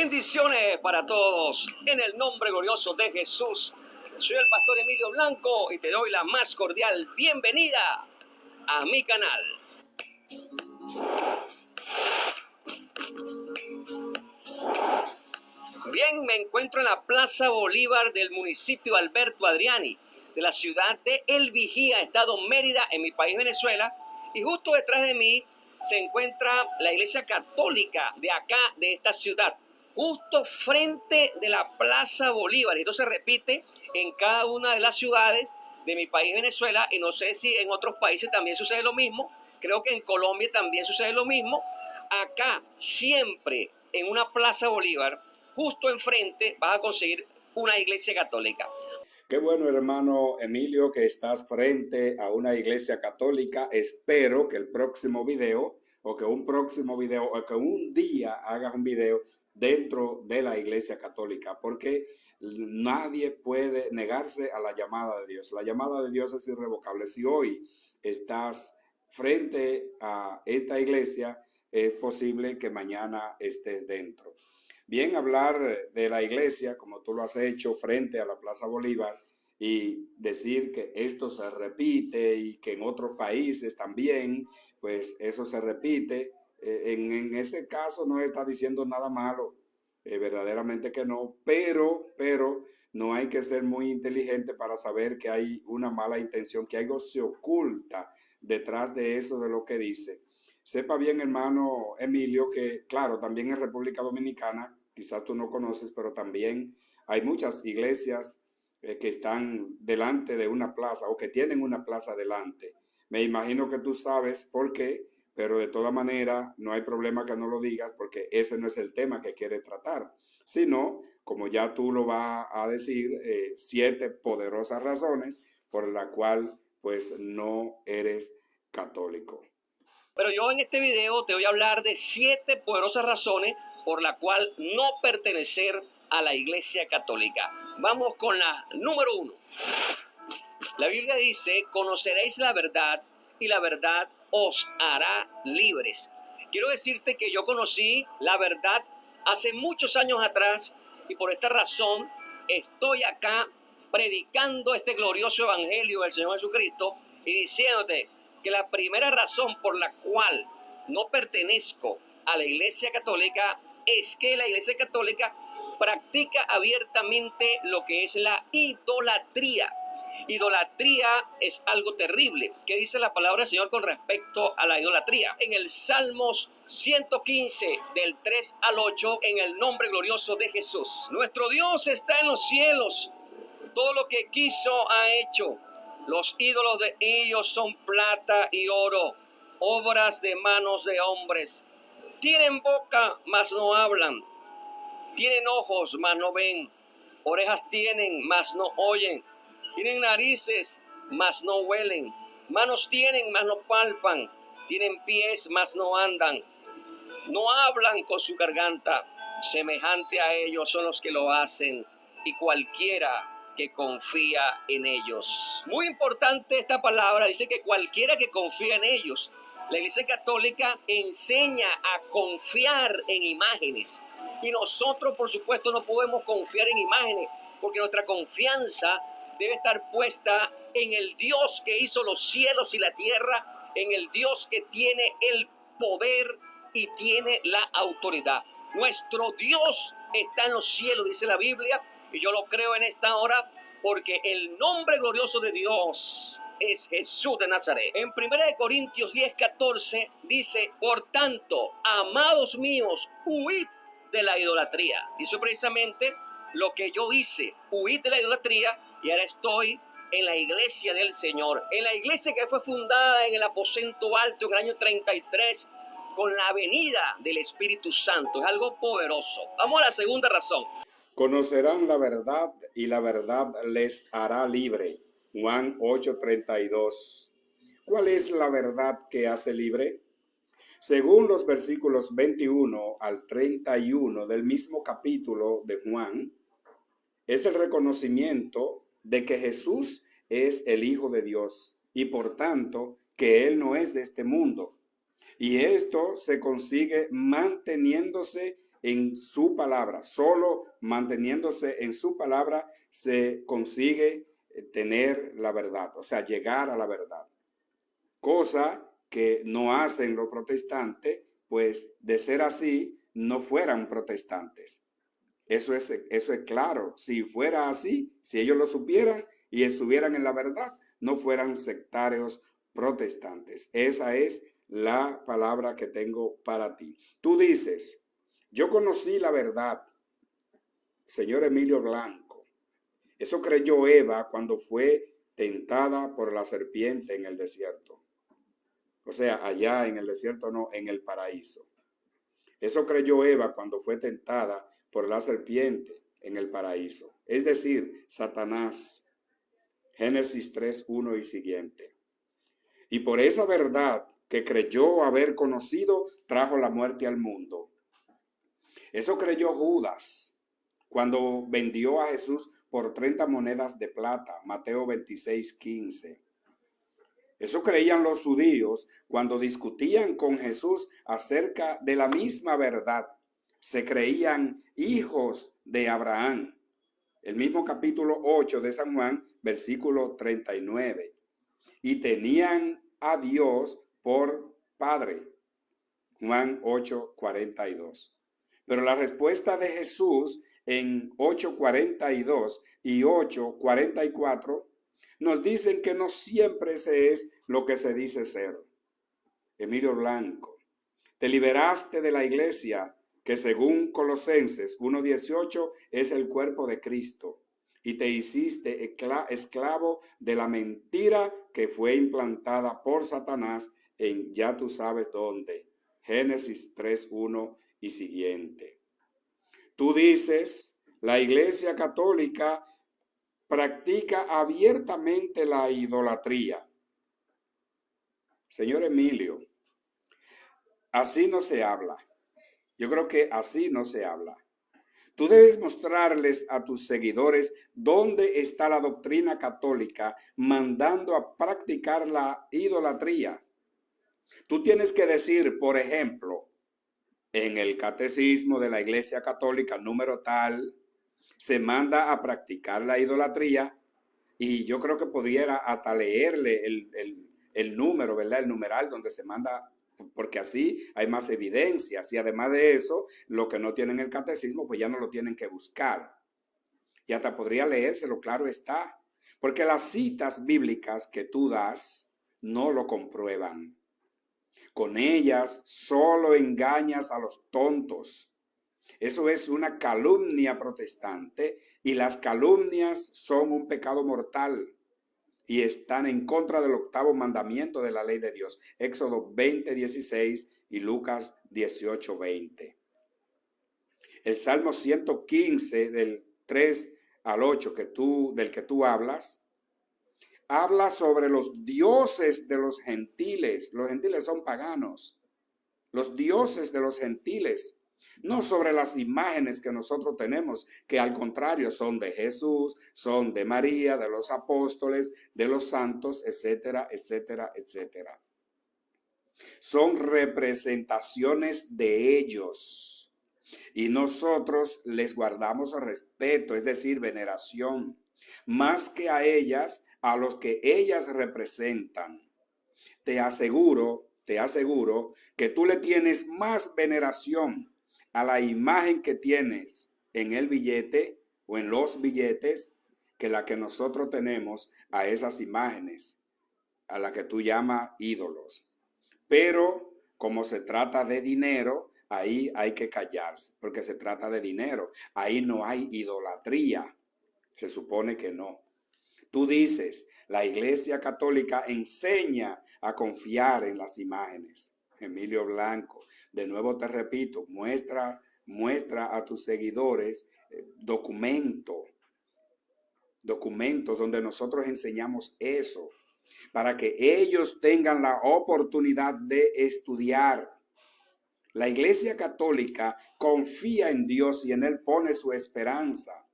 Bendiciones para todos en el nombre glorioso de Jesús. Soy el pastor Emilio Blanco y te doy la más cordial bienvenida a mi canal. Bien, me encuentro en la Plaza Bolívar del municipio Alberto Adriani, de la ciudad de El Vigía, estado Mérida, en mi país Venezuela, y justo detrás de mí se encuentra la iglesia católica de acá, de esta ciudad, justo frente de la Plaza Bolívar. Y esto se repite en cada una de las ciudades de mi país Venezuela, y no sé si en otros países también sucede lo mismo. Creo que en Colombia también sucede lo mismo. Acá siempre en una Plaza Bolívar, justo enfrente, vas a conseguir una iglesia católica. Qué bueno, hermano Emilio, que estás frente a una iglesia católica. Espero que el próximo video o que un día hagas un video dentro de la iglesia católica, porque nadie puede negarse a la llamada de Dios. La llamada de Dios es irrevocable. Si hoy estás frente a esta iglesia, es posible que mañana estés dentro. Bien, hablar de la iglesia, como tú lo has hecho frente a la Plaza Bolívar, y decir que esto se repite y que en otros países también, pues eso se repite. En ese caso no está diciendo nada malo, verdaderamente que no, pero no hay que ser muy inteligente para saber que hay una mala intención, que algo se oculta detrás de eso, de lo que dice. Sepa bien, hermano Emilio, que claro, también en República Dominicana, quizás tú no conoces, pero también hay muchas iglesias que están delante de una plaza o que tienen una plaza delante. Me imagino que tú sabes por qué, pero de toda manera no hay problema que no lo digas, porque ese no es el tema que quiere tratar, sino, como ya tú lo vas a decir, 7 poderosas razones por la cual pues no eres católico. Pero yo en este video te voy a hablar de 7 poderosas razones por la cual no pertenecer a la iglesia católica. Vamos con la número 1. La Biblia dice: conoceréis la verdad y la verdad os hará libres. Quiero decirte que yo conocí la verdad hace muchos años atrás, y por esta razón estoy acá predicando este glorioso evangelio del Señor Jesucristo y diciéndote que la primera razón por la cual no pertenezco a la iglesia católica es que la iglesia católica practica abiertamente lo que es la idolatría. Idolatría es algo terrible. ¿Qué dice la palabra del Señor con respecto a la idolatría? En el Salmos 115, del 3 al 8, en el nombre glorioso de Jesús. Nuestro Dios está en los cielos. Todo lo que quiso ha hecho. Los ídolos de ellos son plata y oro, obras de manos de hombres. Tienen boca, mas no hablan. Tienen ojos, mas no ven. Orejas tienen, mas no oyen. Tienen narices, mas no huelen. Manos tienen, mas no palpan. Tienen pies, mas no andan. No hablan con su garganta. Semejante a ellos son los que lo hacen, y cualquiera que confía en ellos. Muy importante esta palabra, dice que cualquiera que confía en ellos. La Iglesia Católica enseña a confiar en imágenes, y nosotros, por supuesto, no podemos confiar en imágenes, porque nuestra confianza debe estar puesta en el Dios que hizo los cielos y la tierra, en el Dios que tiene el poder y tiene la autoridad. Nuestro Dios está en los cielos, dice la Biblia, y yo lo creo en esta hora, porque el nombre glorioso de Dios es Jesús de Nazaret. En 1 Corintios 10:14 dice: por tanto, amados míos, huid de la idolatría. Y eso es precisamente lo que yo hice, huid de la idolatría, y ahora estoy en la iglesia del Señor, en la iglesia que fue fundada en el aposento alto en el año 33, con la venida del Espíritu Santo. Es algo poderoso. Vamos a la segunda razón. Conocerán la verdad y la verdad les hará libre. Juan 8:32. ¿Cuál es la verdad que hace libre? Según los versículos 21 al 31 del mismo capítulo de Juan, es el reconocimiento de que Jesús es el Hijo de Dios y por tanto que Él no es de este mundo. Y esto se consigue manteniéndose en su palabra. Solo manteniéndose en su palabra se consigue tener la verdad, o sea, llegar a la verdad. Cosa que no hacen los protestantes, pues de ser así, no fueran protestantes. Eso es claro. Si fuera así, si ellos lo supieran y estuvieran en la verdad, no fueran sectarios protestantes. Esa es la palabra que tengo para ti. Tú dices, yo conocí la verdad, señor Emilio Blanco. Eso creyó Eva cuando fue tentada por la serpiente en el desierto. O sea, allá en el desierto no, en el paraíso. Eso creyó Eva cuando fue tentada por la serpiente en el paraíso. Es decir, Satanás. Génesis 3:1 y siguiente. Y por esa verdad que creyó haber conocido, trajo la muerte al mundo. Eso creyó Judas cuando vendió a Jesús por 30 monedas de plata. Mateo 26:15. Eso creían los judíos cuando discutían con Jesús acerca de la misma verdad. Se creían hijos de Abraham. El mismo capítulo 8 de San Juan, versículo 39. Y tenían a Dios por Padre. Juan 8:42. Pero la respuesta de Jesús en 8:42 y 8:44 nos dicen que no siempre se es lo que se dice ser. Emilio Blanco, te liberaste de la iglesia que según Colosenses 1:18 es el cuerpo de Cristo y te hiciste esclavo de la mentira que fue implantada por Satanás en ya tú sabes dónde. Génesis 3:1 y siguiente. Tú dices, la iglesia católica practica abiertamente la idolatría. Señor Emilio, así no se habla. Yo creo que así no se habla. Tú debes mostrarles a tus seguidores dónde está la doctrina católica mandando a practicar la idolatría. Tú tienes que decir, por ejemplo, en el catecismo de la Iglesia Católica número tal, se manda a practicar la idolatría y yo creo que pudiera hasta leerle el número, ¿verdad? El numeral donde se manda, porque así hay más evidencias y además de eso, lo que no tienen el catecismo, pues ya no lo tienen que buscar. Y hasta podría leérselo, claro está, porque las citas bíblicas que tú das no lo comprueban. Con ellas solo engañas a los tontos. Eso es una calumnia protestante y las calumnias son un pecado mortal y están en contra del octavo mandamiento de la ley de Dios. Éxodo 20:16 y Lucas 18:20. El Salmo 115 del 3 al 8 del que tú hablas, habla sobre los dioses de los gentiles. Los gentiles son paganos. Los dioses de los gentiles. No sobre las imágenes que nosotros tenemos, que al contrario son de Jesús, son de María, de los apóstoles, de los santos, etcétera, etcétera, etcétera. Son representaciones de ellos y nosotros les guardamos respeto, es decir, veneración, más que a ellas, a los que ellas representan. Te aseguro que tú le tienes más veneración a la imagen que tienes en el billete o en los billetes que la que nosotros tenemos a esas imágenes, a la que tú llamas ídolos. Pero como se trata de dinero, ahí hay que callarse, porque se trata de dinero. Ahí no hay idolatría. Se supone que no. Tú dices, la Iglesia Católica enseña a confiar en las imágenes. Emilio Blanco, de nuevo te repito, muestra a tus seguidores documentos donde nosotros enseñamos eso, para que ellos tengan la oportunidad de estudiar. La Iglesia Católica confía en Dios y en Él pone su esperanza.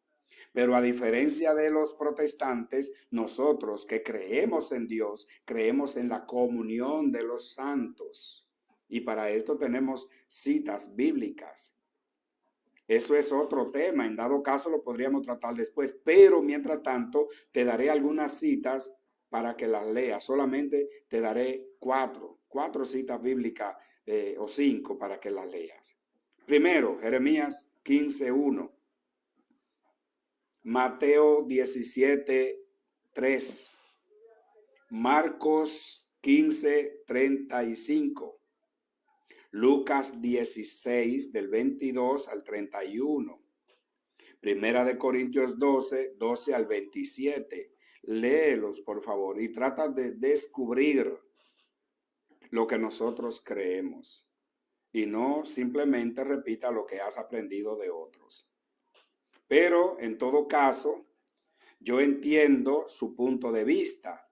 Pero a diferencia de los protestantes, nosotros que creemos en Dios, creemos en la comunión de los santos. Y para esto tenemos citas bíblicas. Eso es otro tema. En dado caso lo podríamos tratar después. Pero mientras tanto, te daré algunas citas para que las leas. Solamente te daré cuatro citas bíblicas o cinco para que las leas. Primero, Jeremías 15:1. Mateo 17:3. Marcos 15:35. Lucas 16 del 22 al 31. Primera de Corintios 12 al 27. Léelos, por favor, y trata de descubrir lo que nosotros creemos. Y no simplemente repita lo que has aprendido de otros. Pero, en todo caso, yo entiendo su punto de vista,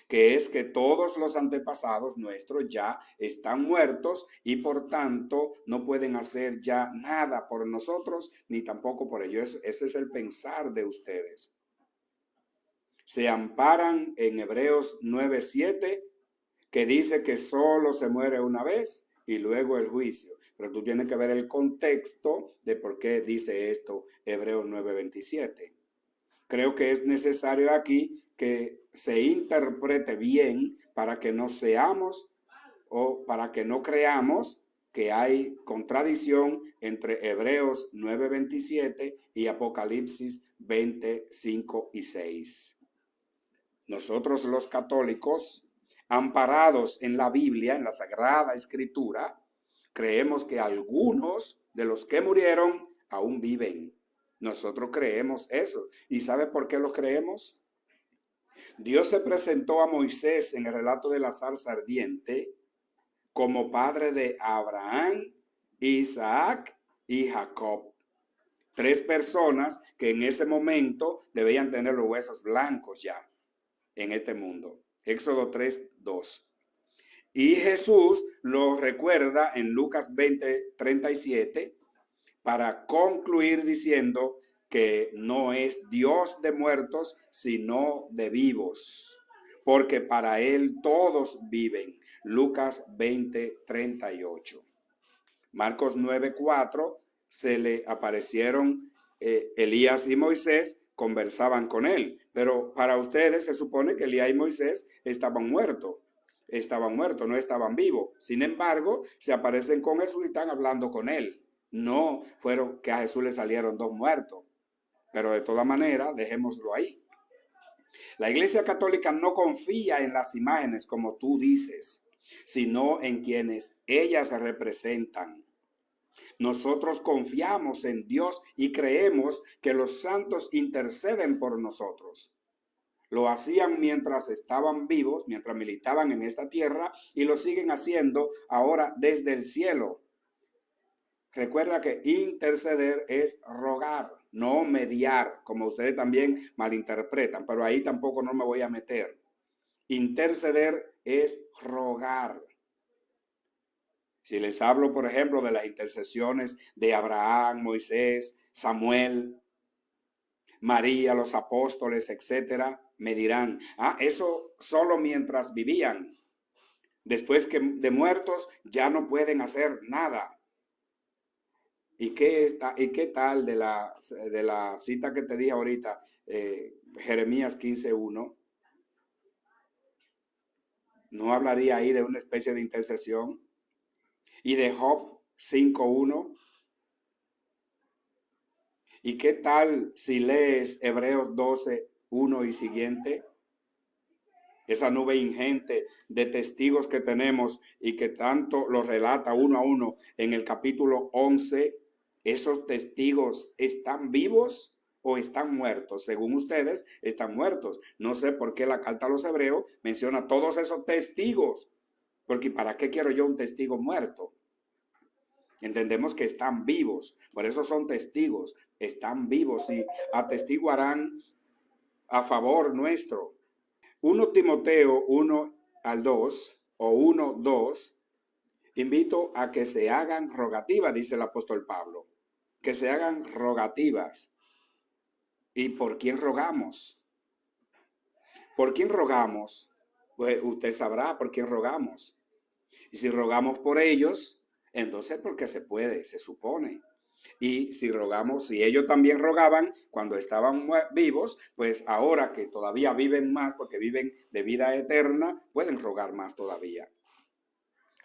que es que todos los antepasados nuestros ya están muertos y por tanto no pueden hacer ya nada por nosotros ni tampoco por ellos. Ese es el pensar de ustedes. Se amparan en Hebreos 9:7, que dice que solo se muere una vez y luego el juicio. Pero tú tienes que ver el contexto de por qué dice esto Hebreos 9:27. Creo que es necesario aquí que se interprete bien para que no seamos o para que no creamos que hay contradicción entre Hebreos 9:27 y Apocalipsis 20:5 y 6. Nosotros los católicos, amparados en la Biblia, en la Sagrada Escritura, creemos que algunos de los que murieron aún viven. Nosotros creemos eso. ¿Y sabe por qué lo creemos? Dios se presentó a Moisés en el relato de la zarza ardiente como padre de Abraham, Isaac y Jacob. Tres personas que en ese momento debían tener los huesos blancos ya en este mundo. Éxodo 3:2. Y Jesús lo recuerda en Lucas 20:37 para concluir diciendo que no es Dios de muertos, sino de vivos, porque para Él todos viven. Lucas 20:38. Marcos 9:4, se le aparecieron Elías y Moisés, conversaban con él, pero para ustedes se supone que Elías y Moisés estaban muertos, no estaban vivos. Sin embargo, se aparecen con Jesús y están hablando con él. No fueron que a Jesús le salieron dos muertos, pero de todas maneras, dejémoslo ahí. La Iglesia Católica no confía en las imágenes como tú dices, sino en quienes ellas representan. Nosotros confiamos en Dios y creemos que los santos interceden por nosotros. Lo hacían mientras estaban vivos, mientras militaban en esta tierra, y lo siguen haciendo ahora desde el cielo. Recuerda que interceder es rogar, no mediar, como ustedes también malinterpretan, pero ahí tampoco no me voy a meter. Interceder es rogar. Si les hablo, por ejemplo, de las intercesiones de Abraham, Moisés, Samuel, María, los apóstoles, etcétera, me dirán, eso solo mientras vivían. Después que de muertos ya no pueden hacer nada. ¿Y qué tal de la cita que te dije ahorita, Jeremías 15:1? ¿No hablaría ahí de una especie de intercesión? Y de Job 5:1. ¿Y qué tal si lees Hebreos 12:1 y siguiente? Esa nube ingente de testigos que tenemos y que tanto lo relata uno a uno en el capítulo 11. ¿Esos testigos están vivos o están muertos? Según ustedes, están muertos. No sé por qué la carta a los hebreos menciona todos esos testigos. Porque ¿para qué quiero yo un testigo muerto? Entendemos que están vivos. Por eso son testigos. Están vivos y atestiguarán a favor nuestro. 1 Timoteo 1-2 o 1:2, invito a que se hagan rogativas, dice el apóstol Pablo, que se hagan rogativas. ¿Y por quién rogamos? ¿Por quién rogamos? Pues usted sabrá por quién rogamos. Y si rogamos por ellos, entonces porque se puede, se supone. Y si ellos también rogaban cuando estaban vivos, pues ahora que todavía viven más porque viven de vida eterna, pueden rogar más todavía.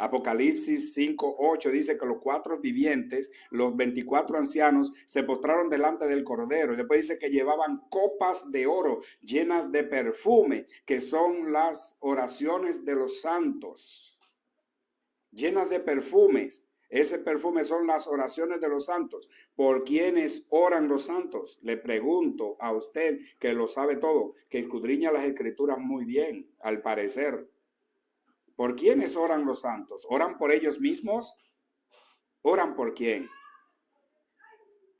Apocalipsis 5:8 dice que los 4 vivientes, los 24 ancianos, se postraron delante del Cordero. Y después dice que llevaban copas de oro llenas de perfume, que son las oraciones de los santos. Llenas de perfumes. Ese perfume son las oraciones de los santos. ¿Por quiénes oran los santos? Le pregunto a usted que lo sabe todo, que escudriña las escrituras muy bien, al parecer. ¿Por quiénes oran los santos? ¿Oran por ellos mismos? ¿Oran por quién?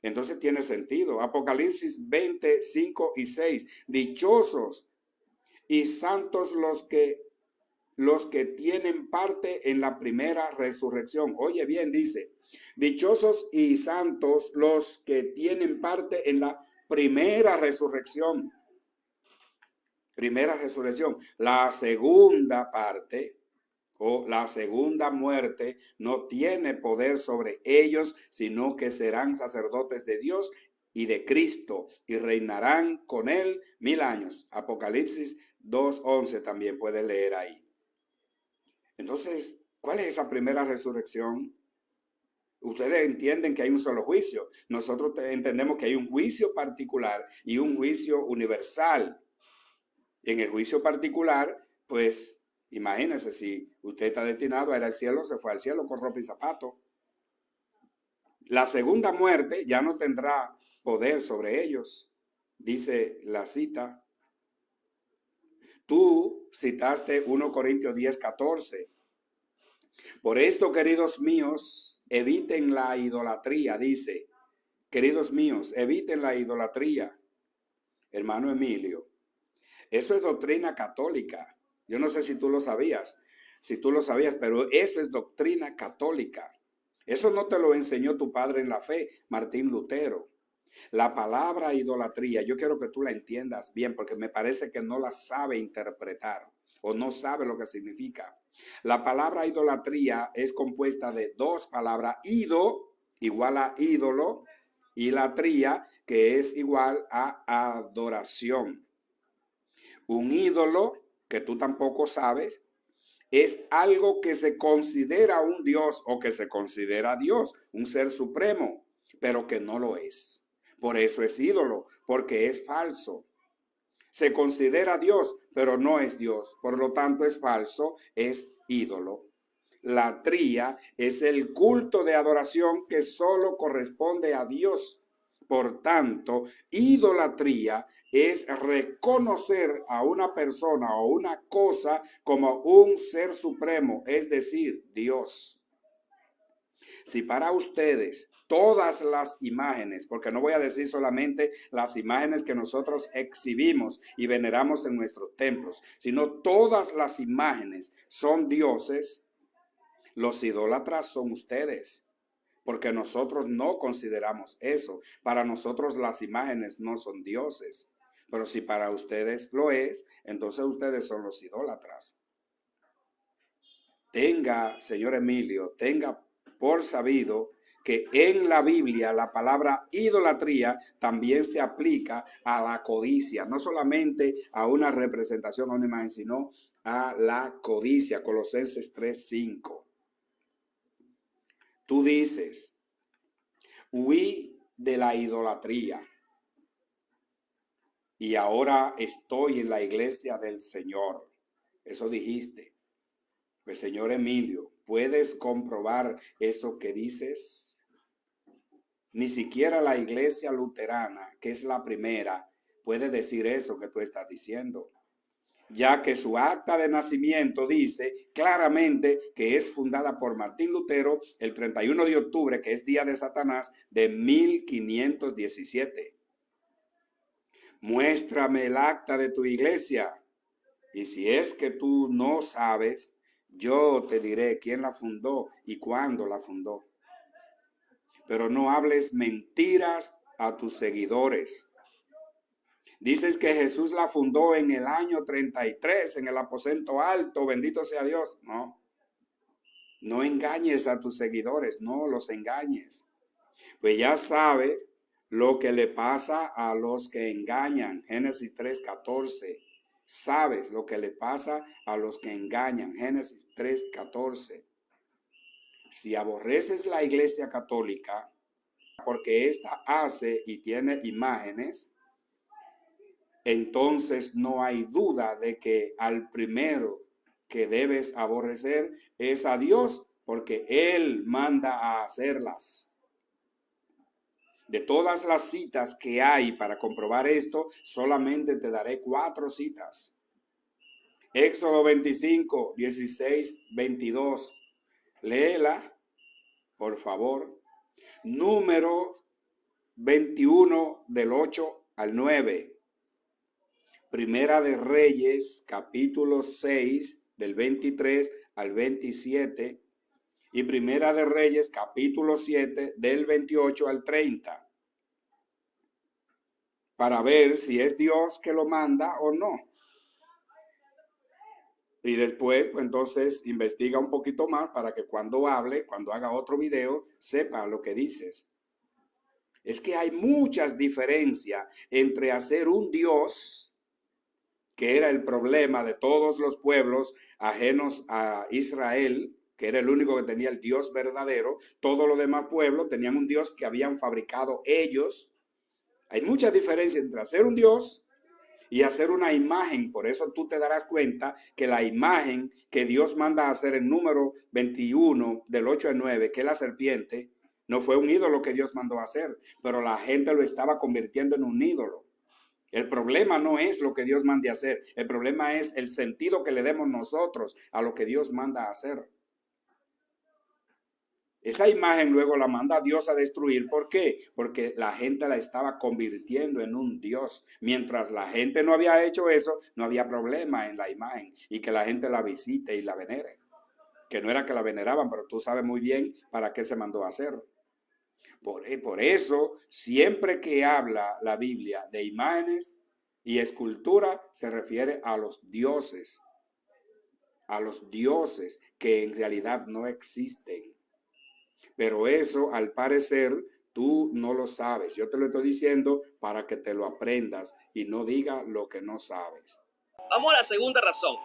Entonces tiene sentido. Apocalipsis 20, 5 y 6. Dichosos y santos los que tienen parte en la primera resurrección. Oye bien, dice, dichosos y santos los que tienen parte en la primera resurrección. Primera resurrección. La segunda parte o la segunda muerte no tiene poder sobre ellos, sino que serán sacerdotes de Dios y de Cristo y reinarán con él 1000 años. Apocalipsis 2:11 también puede leer ahí. Entonces, ¿cuál es esa primera resurrección? Ustedes entienden que hay un solo juicio. Nosotros entendemos que hay un juicio particular y un juicio universal. En el juicio particular, pues, imagínense, si usted está destinado a ir al cielo, se fue al cielo con ropa y zapato. La segunda muerte ya no tendrá poder sobre ellos, dice la cita. Tú citaste 1 Corintios 10:14. Por esto, queridos míos, eviten la idolatría, dice. Queridos míos, eviten la idolatría. Hermano Emilio, eso es doctrina católica. Yo no sé si tú lo sabías, pero eso es doctrina católica. Eso no te lo enseñó tu padre en la fe, Martín Lutero. La palabra idolatría, yo quiero que tú la entiendas bien porque me parece que no la sabe interpretar o no sabe lo que significa. La palabra idolatría es compuesta de dos palabras, ido igual a ídolo y latría que es igual a adoración. Un ídolo, que tú tampoco sabes, es algo que se considera un Dios o que se considera Dios, un ser supremo, pero que no lo es. Por eso es ídolo, porque es falso. Se considera Dios, pero no es Dios. Por lo tanto, es falso, es ídolo. Latría es el culto de adoración que solo corresponde a Dios. Por tanto, idolatría es reconocer a una persona o una cosa como un ser supremo, es decir, Dios. Si para ustedes todas las imágenes, porque no voy a decir solamente las imágenes que nosotros exhibimos y veneramos en nuestros templos, sino todas las imágenes son dioses, los idólatras son ustedes, porque nosotros no consideramos eso. Para nosotros las imágenes no son dioses, pero si para ustedes lo es, entonces ustedes son los idólatras. Señor Emilio, tenga por sabido que en la Biblia la palabra idolatría también se aplica a la codicia, no solamente a una representación, a una imagen, sino a la codicia. Colosenses 3:5. Tú dices, huí de la idolatría y ahora estoy en la iglesia del Señor. Eso dijiste. Pues, señor Emilio, ¿puedes comprobar eso que dices? Ni siquiera la iglesia luterana, que es la primera, puede decir eso que tú estás diciendo, ya que su acta de nacimiento dice claramente que es fundada por Martín Lutero el 31 de octubre, que es día de Satanás, de 1517. Muéstrame el acta de tu iglesia, y si es que tú no sabes, yo te diré quién la fundó y cuándo la fundó. Pero no hables mentiras a tus seguidores. Dices que Jesús la fundó en el año 33, en el aposento alto, bendito sea Dios. No engañes a tus seguidores, no los engañes. Pues ya sabe lo que le pasa a los que engañan. Génesis 3:14. Sabes lo que le pasa a los que engañan. Génesis 3:14. Si aborreces la iglesia católica porque ésta hace y tiene imágenes, entonces no hay duda de que al primero que debes aborrecer es a Dios, porque Él manda a hacerlas. De todas las citas que hay para comprobar esto, solamente te daré 4 citas. Éxodo 25, 16, 22. Léela, por favor. Número 21 del 8 al 9. Primera de Reyes, capítulo 6, del 23 al 27. Y Primera de Reyes, capítulo 7, del 28 al 30. Para ver si es Dios que lo manda o no. Y después, pues entonces, investiga un poquito más para que cuando hable, cuando haga otro video, sepa lo que dices. Es que hay muchas diferencias entre hacer un Dios, que era el problema de todos los pueblos ajenos a Israel, que era el único que tenía el Dios verdadero. Todos los demás pueblos tenían un Dios que habían fabricado ellos. Hay mucha diferencia entre hacer un Dios y hacer una imagen. Por eso tú te darás cuenta que la imagen que Dios manda a hacer en número 21 del 8 al 9, que es la serpiente, no fue un ídolo que Dios mandó a hacer, pero la gente lo estaba convirtiendo en un ídolo. El problema no es lo que Dios mande a hacer, el problema es el sentido que le demos nosotros a lo que Dios manda a hacer. Esa imagen luego la manda Dios a destruir. ¿Por qué? Porque la gente la estaba convirtiendo en un Dios. Mientras la gente no había hecho eso, no había problema en la imagen y que la gente la visite y la venere. Que no era que la veneraban, pero tú sabes muy bien para qué se mandó a hacer. Por eso, siempre que habla la Biblia de imágenes y escultura, se refiere a los dioses que en realidad no existen. Pero eso, al parecer, tú no lo sabes. Yo te lo estoy diciendo para que te lo aprendas y no digas lo que no sabes. Vamos a la segunda razón.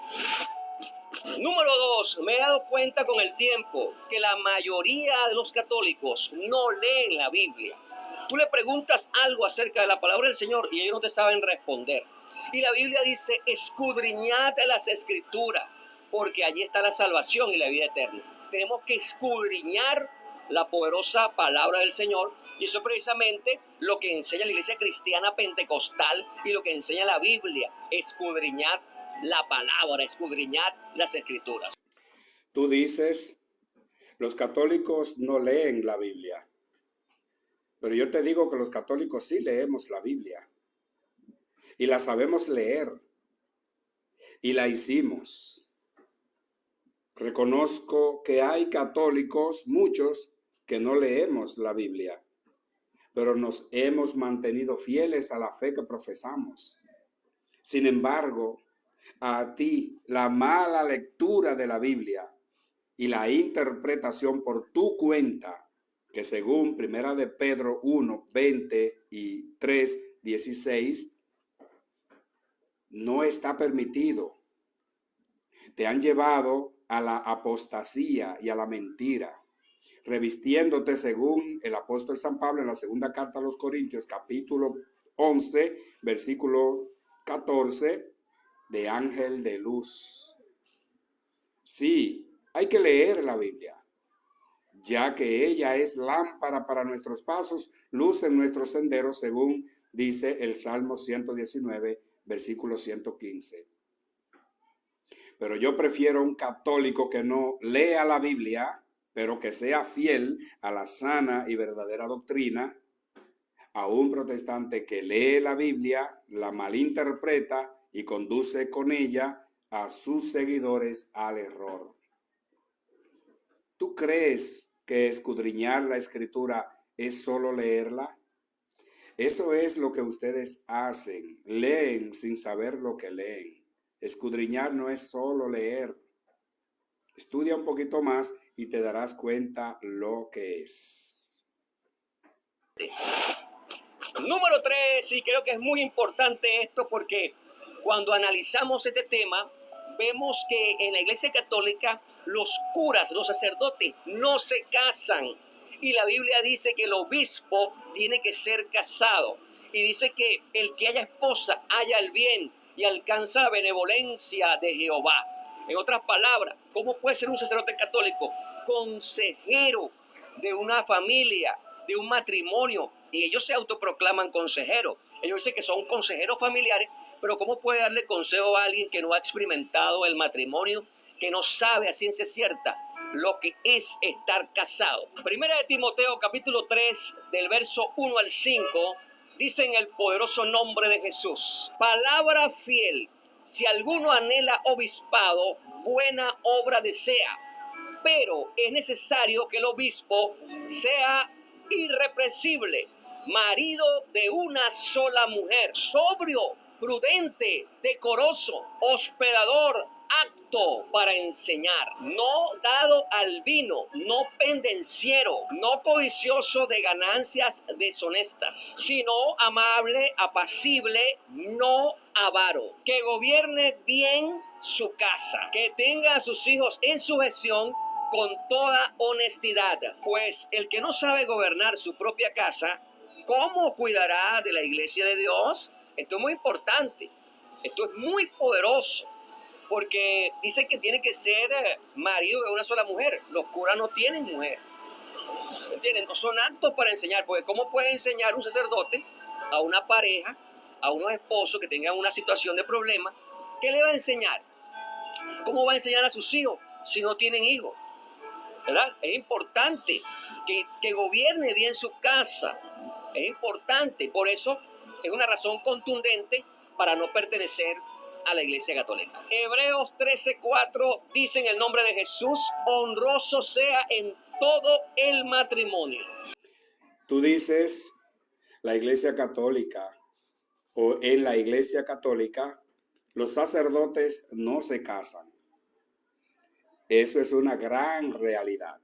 Número 2, me he dado cuenta con el tiempo que la mayoría de los católicos no leen la Biblia. Tú le preguntas algo acerca de la palabra del Señor y ellos no te saben responder. Y la Biblia dice, escudriñad las escrituras, porque allí está la salvación y la vida eterna. Tenemos que escudriñar la poderosa palabra del Señor, y eso es precisamente lo que enseña la iglesia cristiana pentecostal y lo que enseña la Biblia, escudriñar la palabra, escudriñar las escrituras. Tú dices, los católicos no leen la Biblia, pero yo te digo que los católicos sí leemos la Biblia y la sabemos leer y la hicimos. Reconozco que hay católicos, muchos, que no leemos la Biblia, pero nos hemos mantenido fieles a la fe que profesamos. Sin embargo, a ti la mala lectura de la Biblia y la interpretación por tu cuenta, que según Primera de Pedro 1, 20 y 3, 16, no está permitido. Te han llevado a la apostasía y a la mentira, revistiéndote según el apóstol San Pablo en la segunda carta a los Corintios, capítulo 11, versículo 14, de ángel de luz. Sí, hay que leer la Biblia, ya que ella es lámpara para nuestros pasos, luz en nuestros senderos, según dice el Salmo 119, versículo 115. Pero yo prefiero un católico que no lea la Biblia, pero que sea fiel a la sana y verdadera doctrina, a un protestante que lee la Biblia, la malinterpreta y conduce con ella a sus seguidores al error. ¿Tú crees que escudriñar la escritura es solo leerla? Eso es lo que ustedes hacen, leen sin saber lo que leen. Escudriñar no es solo leer. Estudia un poquito más y te darás cuenta lo que es. Número 3, y creo que es muy importante esto porque cuando analizamos este tema, vemos que en la Iglesia Católica los curas, los sacerdotes, no se casan. Y la Biblia dice que el obispo tiene que ser casado. Y dice que el que haya esposa haya el bien y alcanza la benevolencia de Jehová. En otras palabras, ¿cómo puede ser un sacerdote católico? Consejero de una familia, de un matrimonio, y ellos se autoproclaman consejeros. Ellos dicen que son consejeros familiares, pero ¿cómo puede darle consejo a alguien que no ha experimentado el matrimonio, que no sabe a ciencia cierta lo que es estar casado? Primera de Timoteo, capítulo 3, del verso 1 al 5, dice en el poderoso nombre de Jesús: palabra fiel, si alguno anhela obispado, buena obra desea, pero es necesario que el obispo sea irrepresible, marido de una sola mujer, sobrio, prudente, decoroso, hospedador, apto para enseñar, no dado al vino, no pendenciero, no codicioso de ganancias deshonestas, sino amable, apacible, no avaro, que gobierne bien su casa, que tenga a sus hijos en sujeción con toda honestidad, pues el que no sabe gobernar su propia casa, ¿cómo cuidará de la iglesia de Dios? Esto es muy importante, esto es muy poderoso, porque dice que tiene que ser marido de una sola mujer. Los curas no tienen mujer, ¿se entienden? No son aptos para enseñar, porque ¿cómo puede enseñar un sacerdote a una pareja, a unos esposos que tengan una situación de problema? ¿Qué le va a enseñar? ¿Cómo va a enseñar a sus hijos si no tienen hijos? ¿Verdad? Es importante que gobierne bien su casa. Es importante. Por eso es una razón contundente para no pertenecer a la Iglesia Católica. Hebreos 13:4 dice en el nombre de Jesús: honroso sea en todo el matrimonio. Tú dices, la Iglesia Católica, o en la Iglesia Católica, los sacerdotes no se casan. Eso es una gran realidad,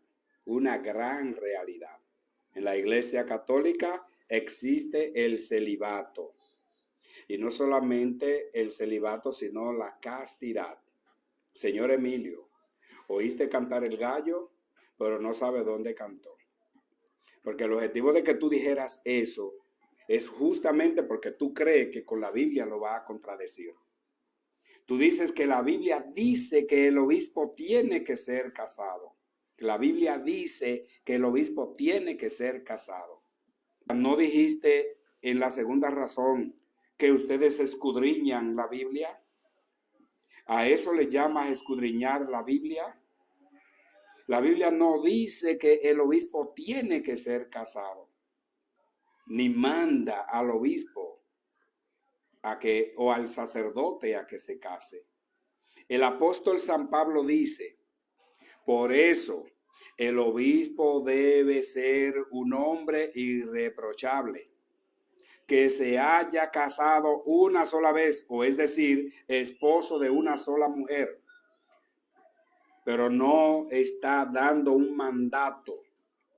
una gran realidad. En la Iglesia Católica existe el celibato. Y no solamente el celibato, sino la castidad. Señor Emilio, oíste cantar el gallo, pero no sabe dónde cantó. Porque el objetivo de que tú dijeras eso es justamente porque tú crees que con la Biblia lo va a contradecir. Tú dices que la Biblia dice que el obispo tiene que ser casado. La Biblia dice que el obispo tiene que ser casado. ¿No dijiste en la segunda razón que ustedes escudriñan la Biblia? ¿A eso le llamas escudriñar la Biblia? La Biblia no dice que el obispo tiene que ser casado, ni manda al obispo a que, o al sacerdote a que se case. El apóstol San Pablo dice: por eso el obispo debe ser un hombre irreprochable, que se haya casado una sola vez, o es decir, esposo de una sola mujer. Pero no está dando un mandato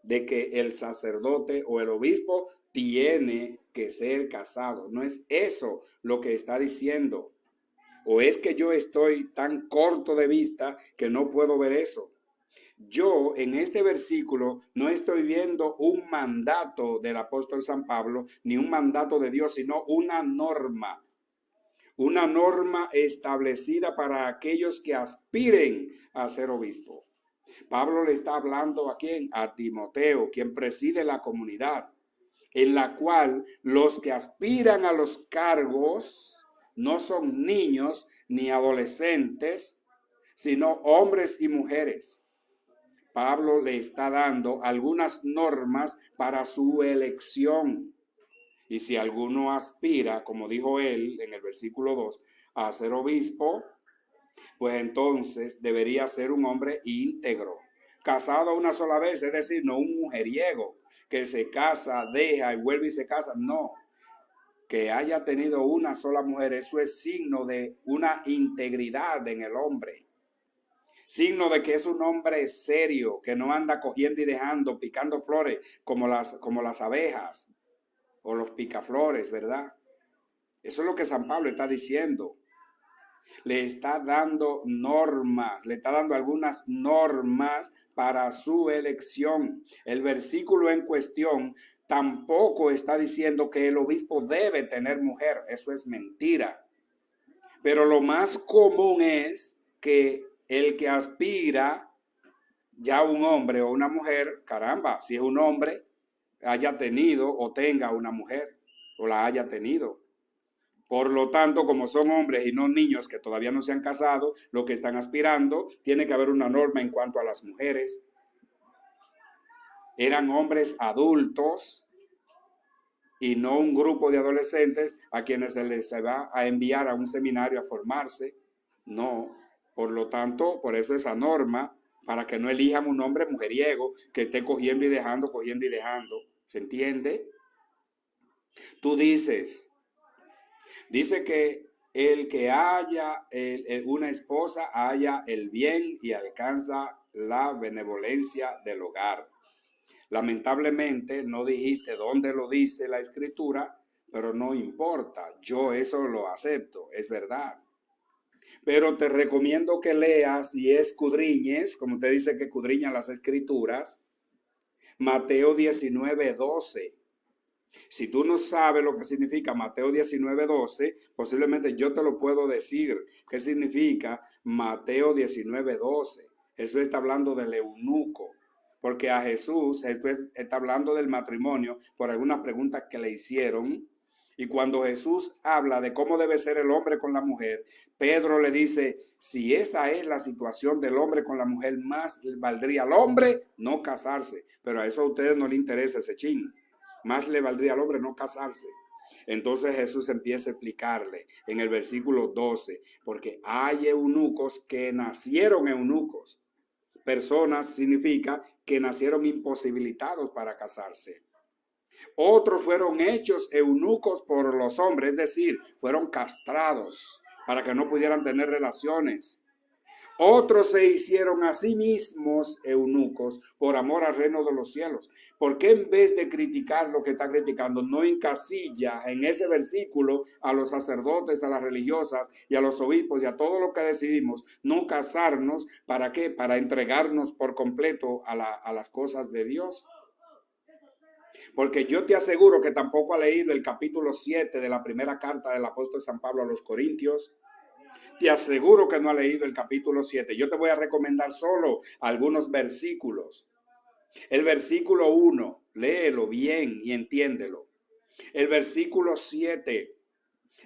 de que el sacerdote o el obispo tiene que ser casado. No es eso lo que está diciendo. ¿O es que yo estoy tan corto de vista que no puedo ver eso? Yo en este versículo no estoy viendo un mandato del apóstol San Pablo, ni un mandato de Dios, sino una norma establecida para aquellos que aspiren a ser obispo. Pablo le está hablando ¿a quién? A Timoteo, quien preside la comunidad, en la cual los que aspiran a los cargos no son niños ni adolescentes, sino hombres y mujeres. Pablo le está dando algunas normas para su elección. Y si alguno aspira, como dijo él en el versículo 2, a ser obispo, pues entonces debería ser un hombre íntegro, casado una sola vez, es decir, no un mujeriego que se casa, deja y vuelve y se casa, no. Que haya tenido una sola mujer, eso es signo de una integridad en el hombre. signo de que es un hombre serio, que no anda cogiendo y dejando, picando flores como las abejas o los picaflores, ¿verdad? Eso es lo que San Pablo está diciendo. Le está dando normas, le está dando algunas normas para su elección. El versículo en cuestión tampoco está diciendo que el obispo debe tener mujer. Eso es mentira. Pero lo más común es que el que aspira, ya un hombre o una mujer, caramba, si es un hombre, haya tenido o tenga una mujer o la haya tenido. Por lo tanto, como son hombres y no niños que todavía no se han casado, lo que están aspirando, tiene que haber una norma en cuanto a las mujeres. Eran hombres adultos y no un grupo de adolescentes a quienes se les va a enviar a un seminario a formarse. No, por lo tanto, por eso esa norma, para que no elijan un hombre mujeriego que esté cogiendo y dejando, cogiendo y dejando. ¿Se entiende? Tú dice que el que haya una esposa haya el bien y alcanza la benevolencia del hogar. Lamentablemente no dijiste dónde lo dice la escritura, pero no importa, yo eso lo acepto, es verdad. Pero te recomiendo que leas y escudriñes, como te dice que escudriñan las escrituras, Mateo 19:12. Si tú no sabes lo que significa Mateo 19:12, posiblemente yo te lo puedo decir. ¿Qué significa Mateo 19:12? Eso está hablando del eunuco, porque a Jesús está hablando del matrimonio por algunas preguntas que le hicieron. Y cuando Jesús habla de cómo debe ser el hombre con la mujer, Pedro le dice, si esa es la situación del hombre con la mujer, más valdría al hombre no casarse. Pero a eso a ustedes no les interesa ese chin. Más le valdría al hombre no casarse. Entonces Jesús empieza a explicarle en el versículo 12, porque hay eunucos que nacieron eunucos. Personas significa que nacieron imposibilitados para casarse. Otros fueron hechos eunucos por los hombres, es decir, fueron castrados para que no pudieran tener relaciones. Otros se hicieron a sí mismos eunucos por amor al reino de los cielos. ¿Por qué en vez de criticar lo que está criticando, no encasilla en ese versículo a los sacerdotes, a las religiosas y a los obispos y a todo lo que decidimos no casarnos? ¿Para qué? Para entregarnos por completo a las cosas de Dios. Porque yo te aseguro que tampoco ha leído el capítulo 7 de la primera carta del apóstol San Pablo a los Corintios. Te aseguro que no ha leído el capítulo 7. Yo te voy a recomendar solo algunos versículos. El versículo 1, léelo bien y entiéndelo. El versículo 7,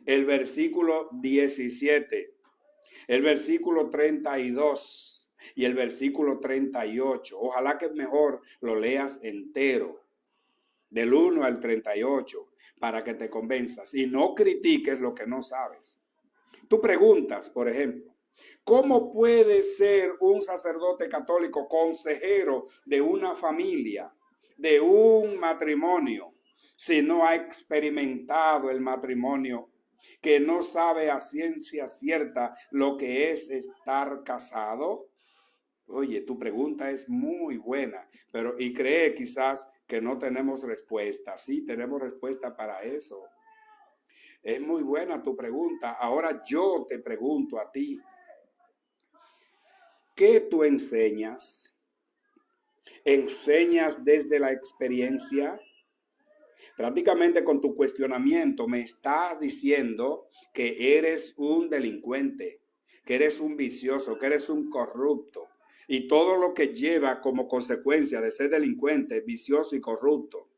el versículo 17, el versículo 32 y el versículo 38. Ojalá que mejor lo leas entero, del 1 al 38, para que te convenzas y no critiques lo que no sabes. Tú preguntas, por ejemplo, ¿cómo puede ser un sacerdote católico consejero de una familia, de un matrimonio, si no ha experimentado el matrimonio, que no sabe a ciencia cierta lo que es estar casado? Oye, tu pregunta es muy buena, pero y cree quizás que no tenemos respuesta. Sí, tenemos respuesta para eso. Es muy buena tu pregunta. Ahora yo te pregunto a ti, ¿qué tú enseñas? ¿Enseñas desde la experiencia? Prácticamente con tu cuestionamiento me estás diciendo que eres un delincuente, que eres un vicioso, que eres un corrupto y todo lo que lleva como consecuencia de ser delincuente, vicioso y corrupto.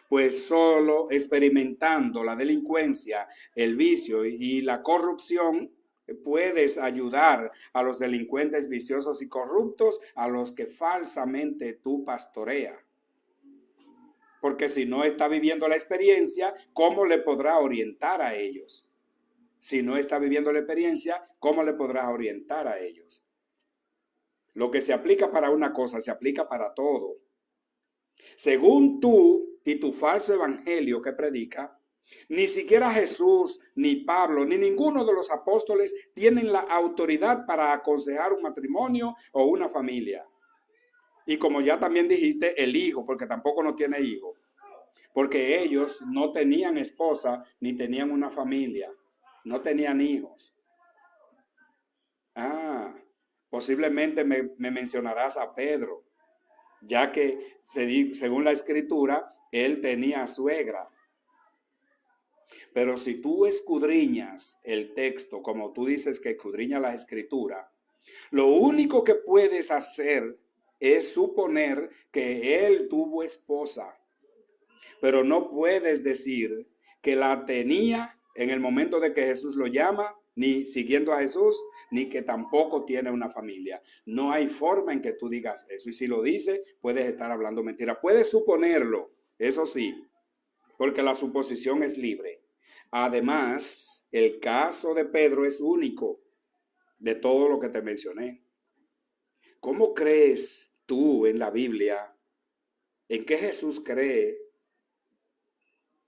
Pues solo experimentando la delincuencia, el vicio y la corrupción, puedes ayudar a los delincuentes viciosos y corruptos a los que falsamente tú pastoreas. Porque si no está viviendo la experiencia, ¿cómo le podrá orientar a ellos? Si no está viviendo la experiencia, ¿cómo le podrás orientar a ellos? Lo que se aplica para una cosa, se aplica para todo. Según tú y tu falso evangelio que predica, Ni siquiera Jesús, ni Pablo, ni ninguno de los apóstoles tienen la autoridad para aconsejar un matrimonio o una familia. Y como ya también dijiste, el hijo, porque tampoco no tiene hijo. Porque ellos no tenían esposa ni tenían una familia. No tenían hijos. Posiblemente me mencionarás a Pedro, ya que según la escritura, él tenía suegra. Pero si tú escudriñas el texto, como tú dices que escudriña la escritura, lo único que puedes hacer es suponer que él tuvo esposa, pero no puedes decir que la tenía en el momento de que Jesús lo llama, ni siguiendo a Jesús, ni que tampoco tiene una familia. No hay forma en que tú digas eso. Y si lo dices, puedes estar hablando mentira. Puedes suponerlo, eso sí, porque la suposición es libre. Además, el caso de Pedro es único de todo lo que te mencioné. ¿Cómo crees tú en la Biblia? ¿En qué Jesús cree?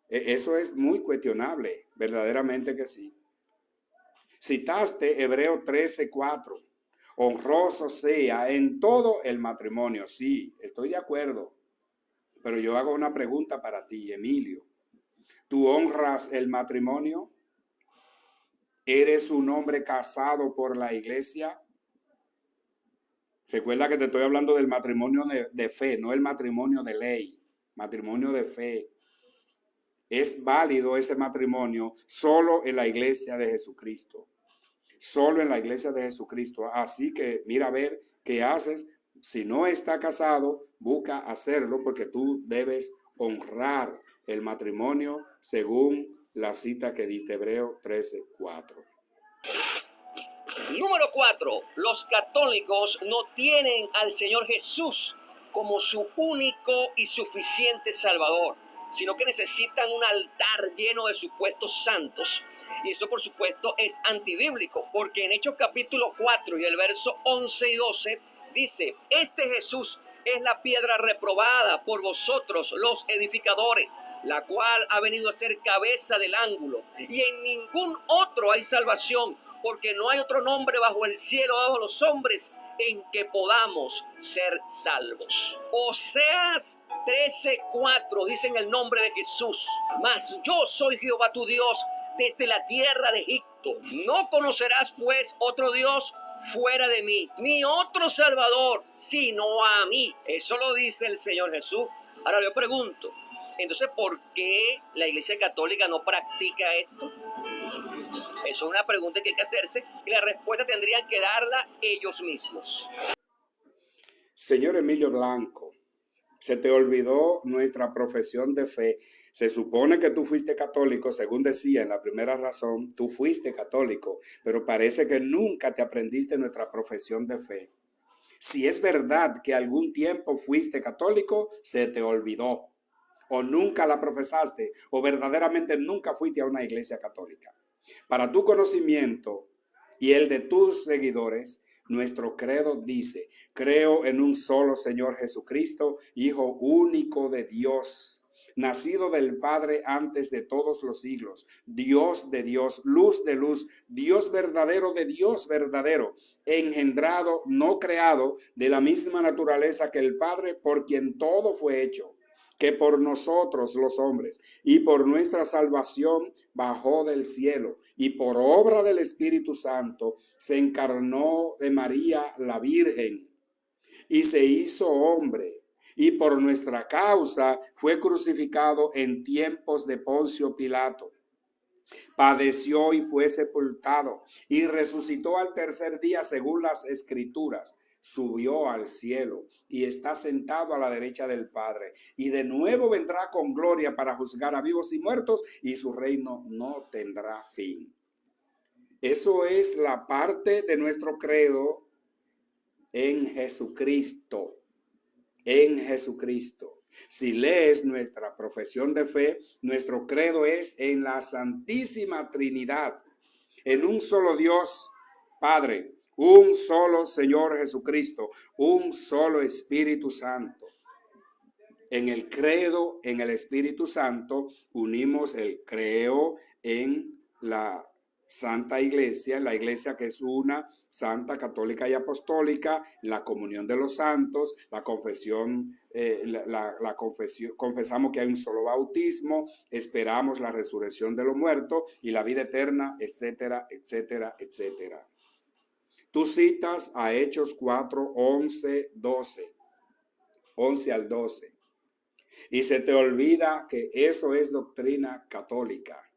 Eso es muy cuestionable, verdaderamente que sí. Citaste Hebreo 13:4. Honroso sea en todo el matrimonio. Sí, estoy de acuerdo. Pero yo hago una pregunta para ti, Emilio. ¿Tú honras el matrimonio? ¿Eres un hombre casado por la iglesia? Recuerda que te estoy hablando del matrimonio de fe, no el matrimonio de ley, matrimonio de fe. Es válido ese matrimonio solo en la iglesia de Jesucristo. Solo en la iglesia de Jesucristo. Así que mira a ver qué haces. Si no está casado, busca hacerlo porque tú debes honrar el matrimonio según la cita que diste, Hebreo 13:4. Número 4. Los católicos no tienen al Señor Jesús como su único y suficiente Salvador, sino que necesitan un altar lleno de supuestos santos. Y eso, por supuesto, es antibíblico, porque en Hechos capítulo 4 y el verso 11 y 12 dice: este Jesús es la piedra reprobada por vosotros los edificadores, la cual ha venido a ser cabeza del ángulo, y en ningún otro hay salvación, porque no hay otro nombre bajo el cielo dado a los hombres en que podamos ser salvos. Oseas 13:4 dice en el nombre de Jesús: mas yo soy Jehová tu Dios desde la tierra de Egipto. No conocerás pues otro Dios fuera de mí, ni otro Salvador sino a mí. Eso lo dice el Señor Jesús. Ahora yo pregunto, entonces, ¿por qué la Iglesia Católica no practica esto? Eso es una pregunta que hay que hacerse y la respuesta tendrían que darla ellos mismos. Señor Emilio Blanco, se te olvidó nuestra profesión de fe. Se supone que tú fuiste católico, según decía en la primera razón, tú fuiste católico, pero parece que nunca te aprendiste nuestra profesión de fe. Si es verdad que algún tiempo fuiste católico, se te olvidó, o nunca la profesaste, o verdaderamente nunca fuiste a una iglesia católica. Para tu conocimiento y el de tus seguidores, nuestro credo dice: creo en un solo Señor Jesucristo, Hijo único de Dios, nacido del Padre antes de todos los siglos, Dios de Dios, luz de luz, Dios verdadero de Dios verdadero, engendrado, no creado, de la misma naturaleza que el Padre, por quien todo fue hecho, que por nosotros los hombres y por nuestra salvación bajó del cielo, y por obra del Espíritu Santo se encarnó de María la Virgen y se hizo hombre, y por nuestra causa fue crucificado en tiempos de Poncio Pilato. Padeció y fue sepultado, y resucitó al tercer día según las Escrituras. Subió al cielo y está sentado a la derecha del Padre, y de nuevo vendrá con gloria para juzgar a vivos y muertos, y su reino no tendrá fin. Eso es la parte de nuestro credo en Jesucristo. En Jesucristo. Si lees nuestra profesión de fe, nuestro credo es en la Santísima Trinidad, en un solo Dios, Padre, un solo Señor Jesucristo, un solo Espíritu Santo. En el credo, en el Espíritu Santo, unimos el creo en la Santa Iglesia, en la Iglesia que es una, santa, católica y apostólica, la comunión de los santos, la confesión, la confesión, confesamos que hay un solo bautismo, esperamos la resurrección de los muertos y la vida eterna, etcétera, etcétera, etcétera. Tú citas a Hechos 4, 11, 12, 11 al 12. Y se te olvida que eso es doctrina católica.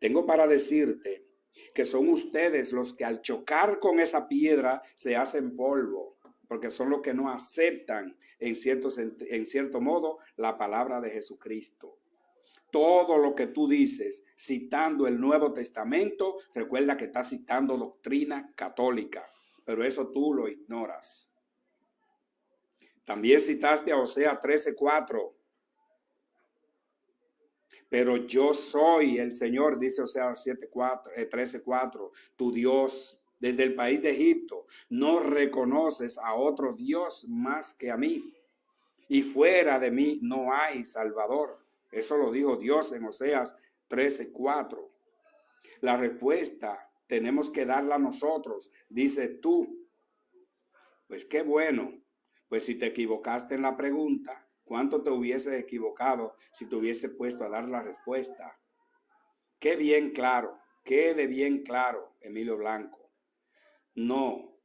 Tengo para decirte que son ustedes los que al chocar con esa piedra se hacen polvo, porque son los que no aceptan en cierto modo la palabra de Jesucristo. Todo lo que tú dices citando el Nuevo Testamento, recuerda que estás citando doctrina católica, pero eso tú lo ignoras. También citaste a Oseas 13:4. Pero yo soy el Señor, dice Oseas 13:4, tu Dios. Desde el país de Egipto no reconoces a otro Dios más que a mí. Y fuera de mí no hay Salvador. Eso lo dijo Dios en Oseas 13:4. La respuesta tenemos que darla nosotros, dice tú. Pues qué bueno. Pues si te equivocaste en la pregunta, ¿cuánto te hubieses equivocado si te hubiese puesto a dar la respuesta? Qué bien claro, quede bien claro, Emilio Blanco. No,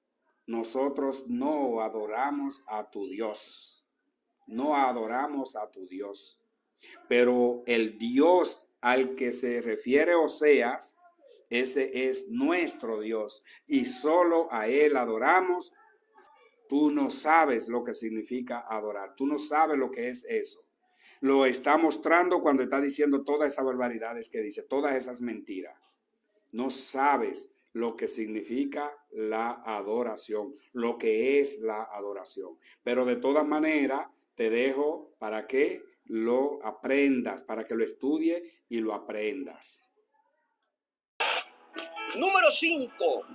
nosotros no adoramos a tu Dios. No adoramos a tu Dios. Pero el Dios al que se refiere Oseas, ese es nuestro Dios. Y solo a Él adoramos. Tú no sabes lo que significa adorar. Tú no sabes lo que es eso. Lo está mostrando cuando está diciendo todas esas barbaridades que dice, todas esas mentiras. No sabes lo que significa la adoración, lo que es la adoración. Pero de todas maneras, te dejo para que lo aprendas, para que lo estudies y lo aprendas. Número 5.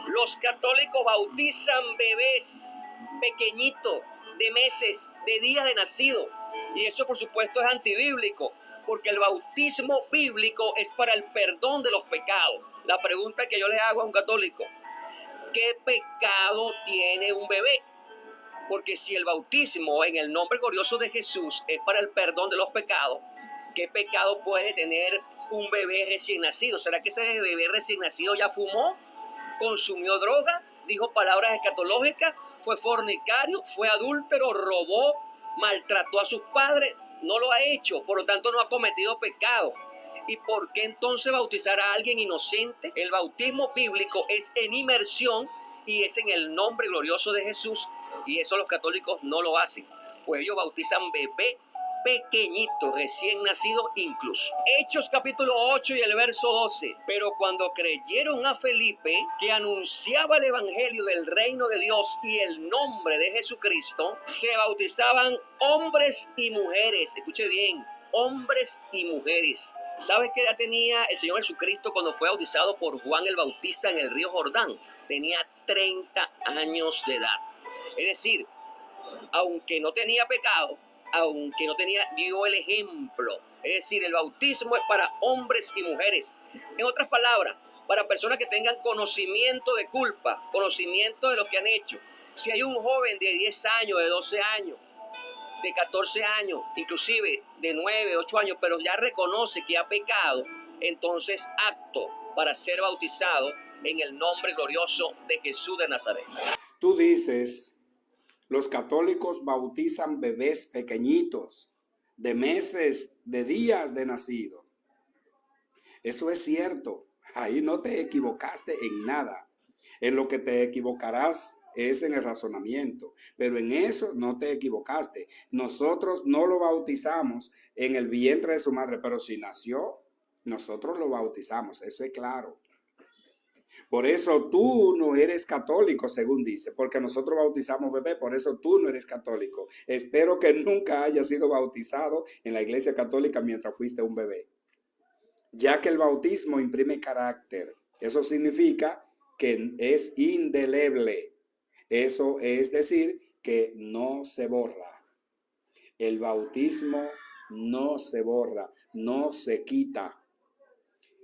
Los católicos bautizan bebés pequeñitos de meses, de días de nacido. Y eso por supuesto es antibíblico, porque el bautismo bíblico es para el perdón de los pecados. La pregunta que yo le hago a un católico, ¿qué pecado tiene un bebé? Porque si el bautismo en el nombre glorioso de Jesús es para el perdón de los pecados, ¿qué pecado puede tener un bebé recién nacido? ¿Será que ese bebé recién nacido ya fumó, consumió droga, dijo palabras escatológicas, fue fornicario, fue adúltero, robó, maltrató a sus padres? No lo ha hecho, por lo tanto no ha cometido pecado. ¿Y por qué entonces bautizar a alguien inocente? El bautismo bíblico es en inmersión y es en el nombre glorioso de Jesús, y eso los católicos no lo hacen, pues ellos bautizan bebé pequeñito, recién nacido incluso. Hechos capítulo 8 y el verso 12. Pero cuando creyeron a Felipe, que anunciaba el evangelio del reino de Dios y el nombre de Jesucristo, se bautizaban hombres y mujeres. Escuche bien, hombres y mujeres. ¿Sabes qué edad tenía el Señor Jesucristo cuando fue bautizado por Juan el Bautista en el río Jordán? Tenía 30 años de edad. Es decir, aunque no tenía pecado, aunque no tenía, dio el ejemplo. Es decir, el bautismo es para hombres y mujeres. En otras palabras, para personas que tengan conocimiento de culpa, conocimiento de lo que han hecho. Si hay un joven de 10 años, de 12 años, de 14 años, inclusive de 9, 8 años, pero ya reconoce que ha pecado, entonces apto para ser bautizado en el nombre glorioso de Jesús de Nazaret. Tú dices, los católicos bautizan bebés pequeñitos, de meses, de días de nacido. Eso es cierto. Ahí no te equivocaste en nada. En lo que te equivocarás es en el razonamiento, pero en eso no te equivocaste. Nosotros no lo bautizamos en el vientre de su madre, pero si nació, nosotros lo bautizamos. Eso es claro. Por eso tú no eres católico, según dice, porque nosotros bautizamos bebé, por eso tú no eres católico. Espero que nunca hayas sido bautizado en la iglesia católica mientras fuiste un bebé, ya que el bautismo imprime carácter. Eso significa que es indeleble. Eso es decir, que no se borra. El bautismo no se borra, no se quita.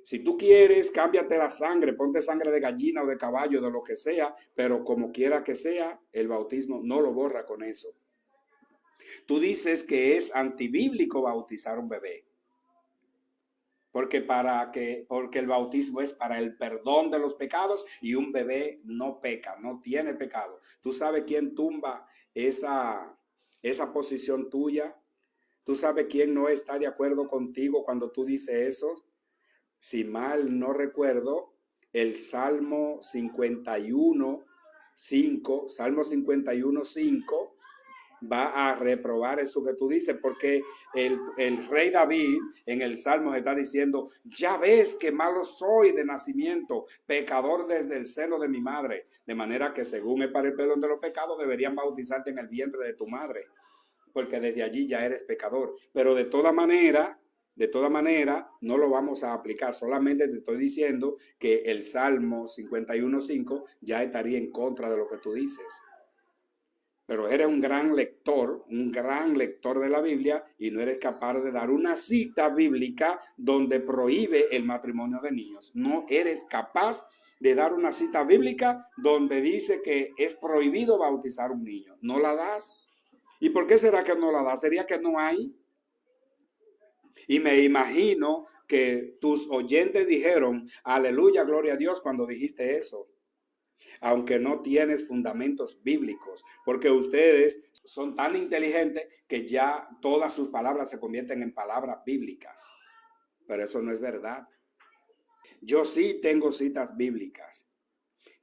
Si tú quieres, cámbiate la sangre, ponte sangre de gallina o de caballo, de lo que sea, pero como quiera que sea, el bautismo no lo borra con eso. Tú dices que es antibíblico bautizar un bebé, porque el bautismo es para el perdón de los pecados y un bebé no peca, no tiene pecado. ¿Tú sabes quién tumba esa posición tuya? ¿Tú sabes quién no está de acuerdo contigo cuando tú dices eso? Si mal no recuerdo, el Salmo 51:5, Salmo 51:5 va a reprobar eso que tú dices, porque el rey David en el Salmo está diciendo, ya ves que malo soy de nacimiento, pecador desde el seno de mi madre, de manera que según es para el perdón de los pecados, deberían bautizarte en el vientre de tu madre, porque desde allí ya eres pecador. Pero de toda manera, no lo vamos a aplicar. Solamente te estoy diciendo que el Salmo 51:5 ya estaría en contra de lo que tú dices. Pero eres un gran lector de la Biblia y no eres capaz de dar una cita bíblica donde prohíbe el matrimonio de niños. No eres capaz de dar una cita bíblica donde dice que es prohibido bautizar un niño. No la das. ¿Y por qué será que no la das? ¿Sería que no hay? Y me imagino que tus oyentes dijeron, aleluya, gloria a Dios, cuando dijiste eso. Aunque no tienes fundamentos bíblicos, porque ustedes son tan inteligentes que ya todas sus palabras se convierten en palabras bíblicas. Pero eso no es verdad. Yo sí tengo citas bíblicas.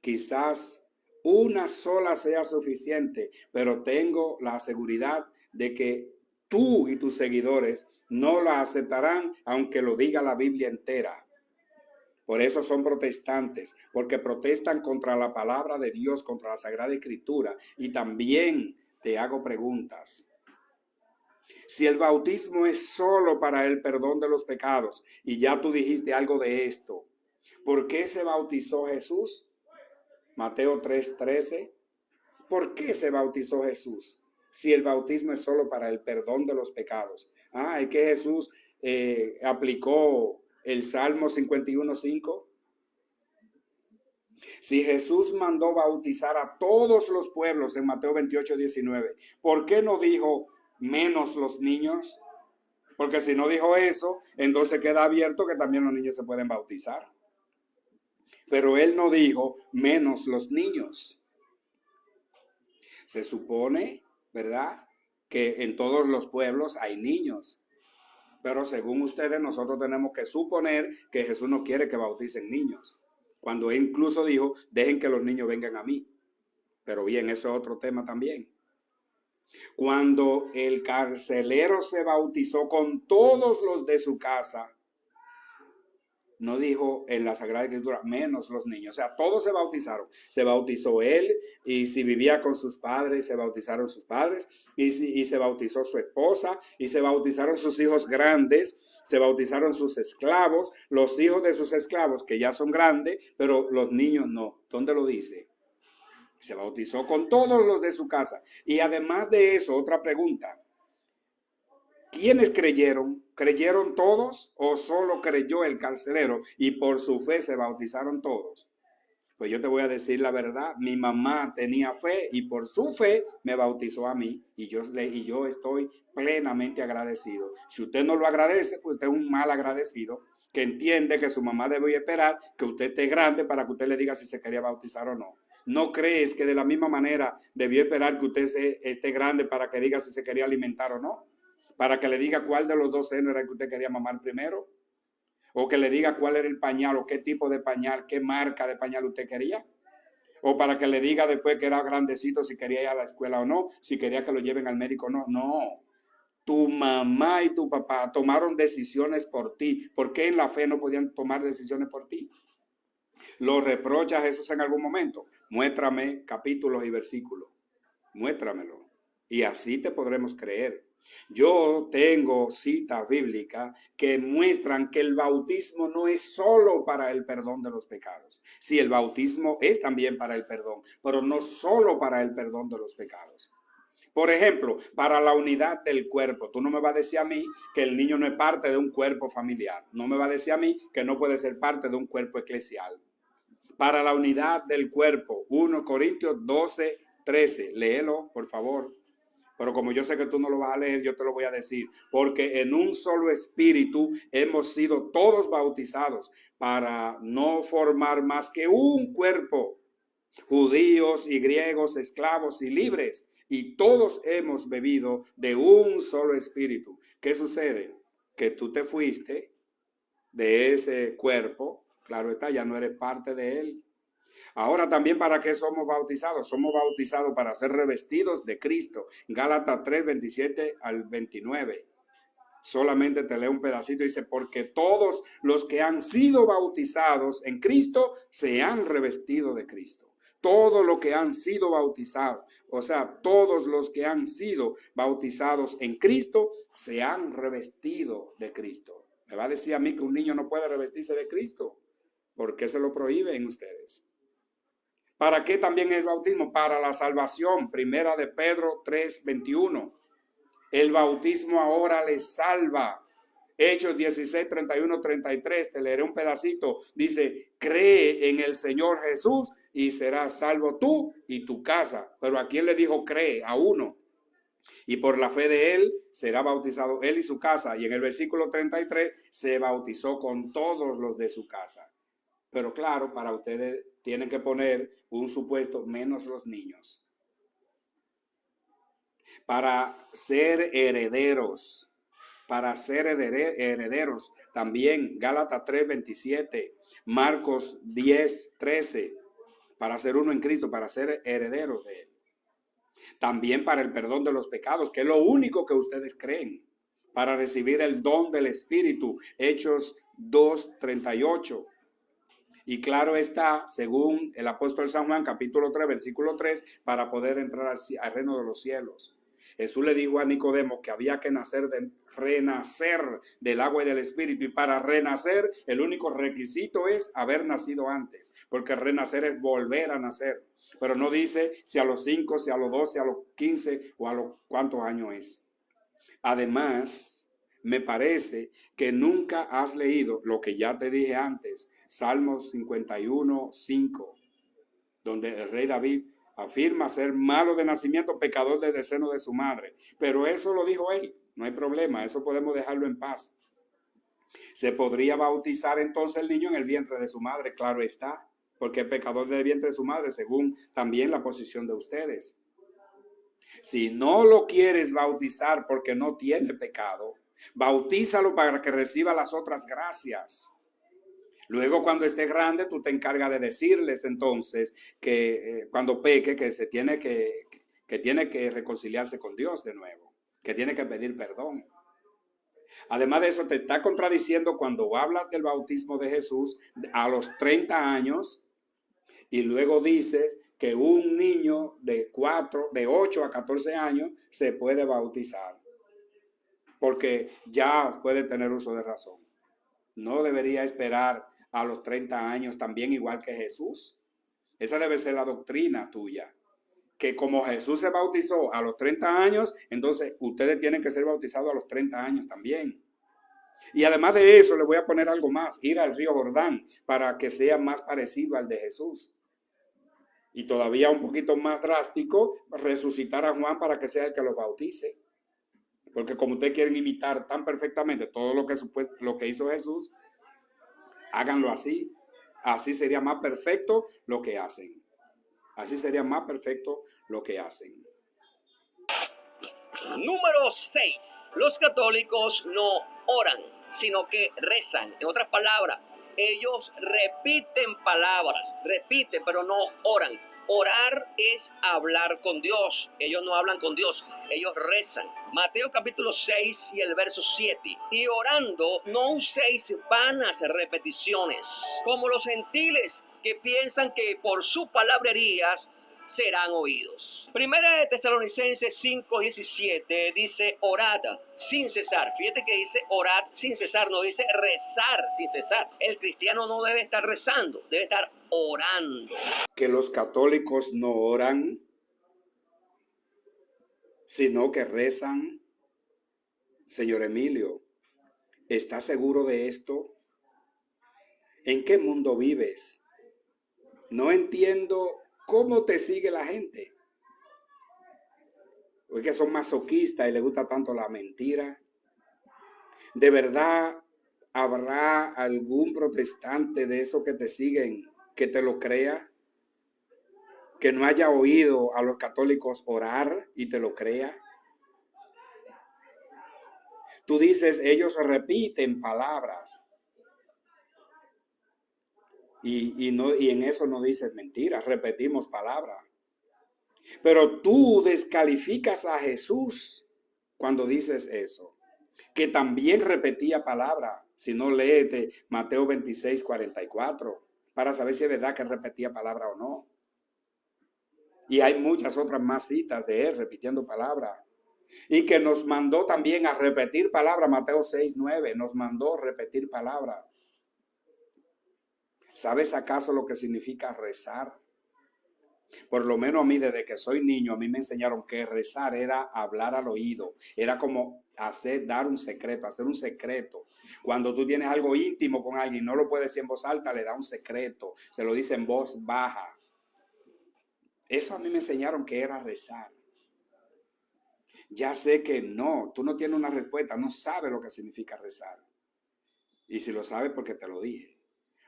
Quizás una sola sea suficiente, pero tengo la seguridad de que tú y tus seguidores no la aceptarán aunque lo diga la Biblia entera. Por eso son protestantes, porque protestan contra la palabra de Dios, contra la Sagrada Escritura. Y también te hago preguntas. Si el bautismo es solo para el perdón de los pecados, y ya tú dijiste algo de esto, ¿por qué se bautizó Jesús? Mateo 3:13. ¿Por qué se bautizó Jesús? Si el bautismo es solo para el perdón de los pecados. Es que Jesús aplicó el Salmo 51:5. Si Jesús mandó bautizar a todos los pueblos en Mateo 28:19, ¿por qué no dijo menos los niños? Porque si no dijo eso, entonces queda abierto que también los niños se pueden bautizar. Pero él no dijo menos los niños. Se supone, ¿verdad?, que en todos los pueblos hay niños. Pero según ustedes, nosotros tenemos que suponer que Jesús no quiere que bauticen niños. Cuando él incluso dijo, dejen que los niños vengan a mí. Pero bien, eso es otro tema también. Cuando el carcelero se bautizó con todos los de su casa, no dijo en la Sagrada Escritura, menos los niños. O sea, todos se bautizaron. Se bautizó él, y si vivía con sus padres, se bautizaron sus padres, y se bautizó su esposa, y se bautizaron sus hijos grandes, se bautizaron sus esclavos, los hijos de sus esclavos, que ya son grandes, pero los niños no. ¿Dónde lo dice? Se bautizó con todos los de su casa. Y además de eso, otra pregunta. ¿Quiénes creyeron? ¿Creyeron todos o solo creyó el carcelero y por su fe se bautizaron todos? Pues yo te voy a decir la verdad, mi mamá tenía fe y por su fe me bautizó a mí y yo estoy plenamente agradecido. Si usted no lo agradece, pues usted es un mal agradecido que entiende que su mamá debe esperar que usted esté grande para que usted le diga si se quería bautizar o no. ¿No crees que de la misma manera debió esperar que usted esté grande para que diga si se quería alimentar o no? Para que le diga cuál de los dos senos era el que usted quería mamar primero, o que le diga cuál era el pañal, o qué tipo de pañal, qué marca de pañal usted quería, o para que le diga después que era grandecito si quería ir a la escuela o no, si quería que lo lleven al médico o no. No, tu mamá y tu papá tomaron decisiones por ti. ¿Por qué en la fe no podían tomar decisiones por ti? ¿Lo reprocha Jesús en algún momento? Muéstrame capítulos y versículos, muéstramelo, y así te podremos creer. Yo tengo citas bíblicas que muestran que el bautismo no es solo para el perdón de los pecados. Sí, el bautismo es también para el perdón, pero no solo para el perdón de los pecados. Por ejemplo, para la unidad del cuerpo. Tú no me vas a decir a mí que el niño no es parte de un cuerpo familiar. No me vas a decir a mí que no puede ser parte de un cuerpo eclesial. Para la unidad del cuerpo. 1 Corintios 12:13. Léelo, por favor. Pero como yo sé que tú no lo vas a leer, yo te lo voy a decir. Porque en un solo espíritu hemos sido todos bautizados para no formar más que un cuerpo, judíos y griegos, esclavos y libres, y todos hemos bebido de un solo espíritu. ¿Qué sucede? Que tú te fuiste de ese cuerpo, claro está, ya no eres parte de él. Ahora también, ¿para qué somos bautizados? Somos bautizados para ser revestidos de Cristo. Gálatas 3:27 al 29. Solamente te leo un pedacito, dice, porque todos los que han sido bautizados en Cristo se han revestido de Cristo. Todos los que han sido bautizados, o sea, todos los que han sido bautizados en Cristo se han revestido de Cristo. ¿Me va a decir a mí que un niño no puede revestirse de Cristo? ¿Por qué se lo prohíben ustedes? ¿Para qué también el bautismo? Para la salvación. Primera de Pedro 3:21. El bautismo ahora les salva. Hechos 16:31-33. Te leeré un pedacito. Dice, cree en el Señor Jesús y serás salvo tú y tu casa. Pero ¿a quién le dijo cree? A uno. Y por la fe de él será bautizado él y su casa. Y en el versículo 33 se bautizó con todos los de su casa. Pero claro, para ustedes tienen que poner un supuesto menos los niños. Para ser herederos, también Gálatas 3:27, Marcos 10:13, para ser uno en Cristo, para ser herederos de él. También para el perdón de los pecados, que es lo único que ustedes creen, para recibir el don del Espíritu, Hechos 2:38. Y claro está, según el apóstol San Juan, capítulo 3, versículo 3, para poder entrar al reino de los cielos. Jesús le dijo a Nicodemo que había que renacer del agua y del Espíritu. Y para renacer, el único requisito es haber nacido antes. Porque renacer es volver a nacer. Pero no dice si a los 5, si a los 12, a los 15 o a los cuántos años es. Además, me parece que nunca has leído lo que ya te dije antes, Salmos 51:5, donde el rey David afirma ser malo de nacimiento, pecador desde el seno de su madre. Pero eso lo dijo él, no hay problema, eso podemos dejarlo en paz. ¿Se podría bautizar entonces el niño en el vientre de su madre? Claro está, porque es pecador del vientre de su madre, según también la posición de ustedes. Si no lo quieres bautizar porque no tiene pecado, bautízalo para que reciba las otras gracias. Luego, cuando esté grande, tú te encargas de decirles entonces que cuando peque, que tiene que reconciliarse con Dios de nuevo, que tiene que pedir perdón. Además de eso, te está contradiciendo cuando hablas del bautismo de Jesús a los 30 años y luego dices que un niño de 8 a 14 años se puede bautizar, porque ya puede tener uso de razón. No debería esperar a los 30 años también, igual que Jesús. Esa debe ser la doctrina tuya, que como Jesús se bautizó a los 30 años, entonces ustedes tienen que ser bautizados a los 30 años también. Y además de eso, le voy a poner algo más, ir al río Jordán para que sea más parecido al de Jesús. Y todavía un poquito más drástico, resucitar a Juan para que sea el que lo bautice. Porque como ustedes quieren imitar tan perfectamente todo lo que hizo Jesús, háganlo así. Así sería más perfecto lo que hacen. Así sería más perfecto lo que hacen. Número 6. Los católicos no oran, sino que rezan. En otras palabras, ellos repiten palabras, pero no oran. Orar es hablar con Dios. Ellos no hablan con Dios, ellos rezan. Mateo capítulo 6 y el verso 7. Y orando no uséis vanas repeticiones, como los gentiles que piensan que por sus palabrerías serán oídos. Primera de Tesalonicenses 5:17 dice orad sin cesar. Fíjate que dice orad sin cesar, no dice rezar sin cesar. El cristiano no debe estar rezando, debe estar orando. Que los católicos no oran. sino que rezan. Señor Emilio, ¿estás seguro de esto? ¿En qué mundo vives? No entiendo cómo te sigue la gente. ¿O es que son masoquistas y les gusta tanto la mentira? ¿De verdad habrá algún protestante de esos que te siguen que te lo crea? ¿Que no haya oído a los católicos orar y te lo crea? Tú dices, ellos repiten palabras y en eso no dices mentiras, repetimos palabras. Pero tú descalificas a Jesús cuando dices eso, que también repetía palabra. Si no, léete Mateo 26:44 para saber si es verdad que repetía palabra o no. Y hay muchas otras más citas de él repitiendo palabra. Y que nos mandó también a repetir palabra. Mateo 6:9 nos mandó repetir palabra. ¿Sabes acaso lo que significa rezar? Por lo menos a mí, desde que soy niño, a mí me enseñaron que rezar era hablar al oído. Era como dar un secreto, hacer un secreto. Cuando tú tienes algo íntimo con alguien, no lo puedes decir en voz alta, le da un secreto. Se lo dice en voz baja. Eso a mí me enseñaron que era rezar. Ya sé que no, tú no tienes una respuesta, no sabes lo que significa rezar. Y si lo sabes, porque te lo dije.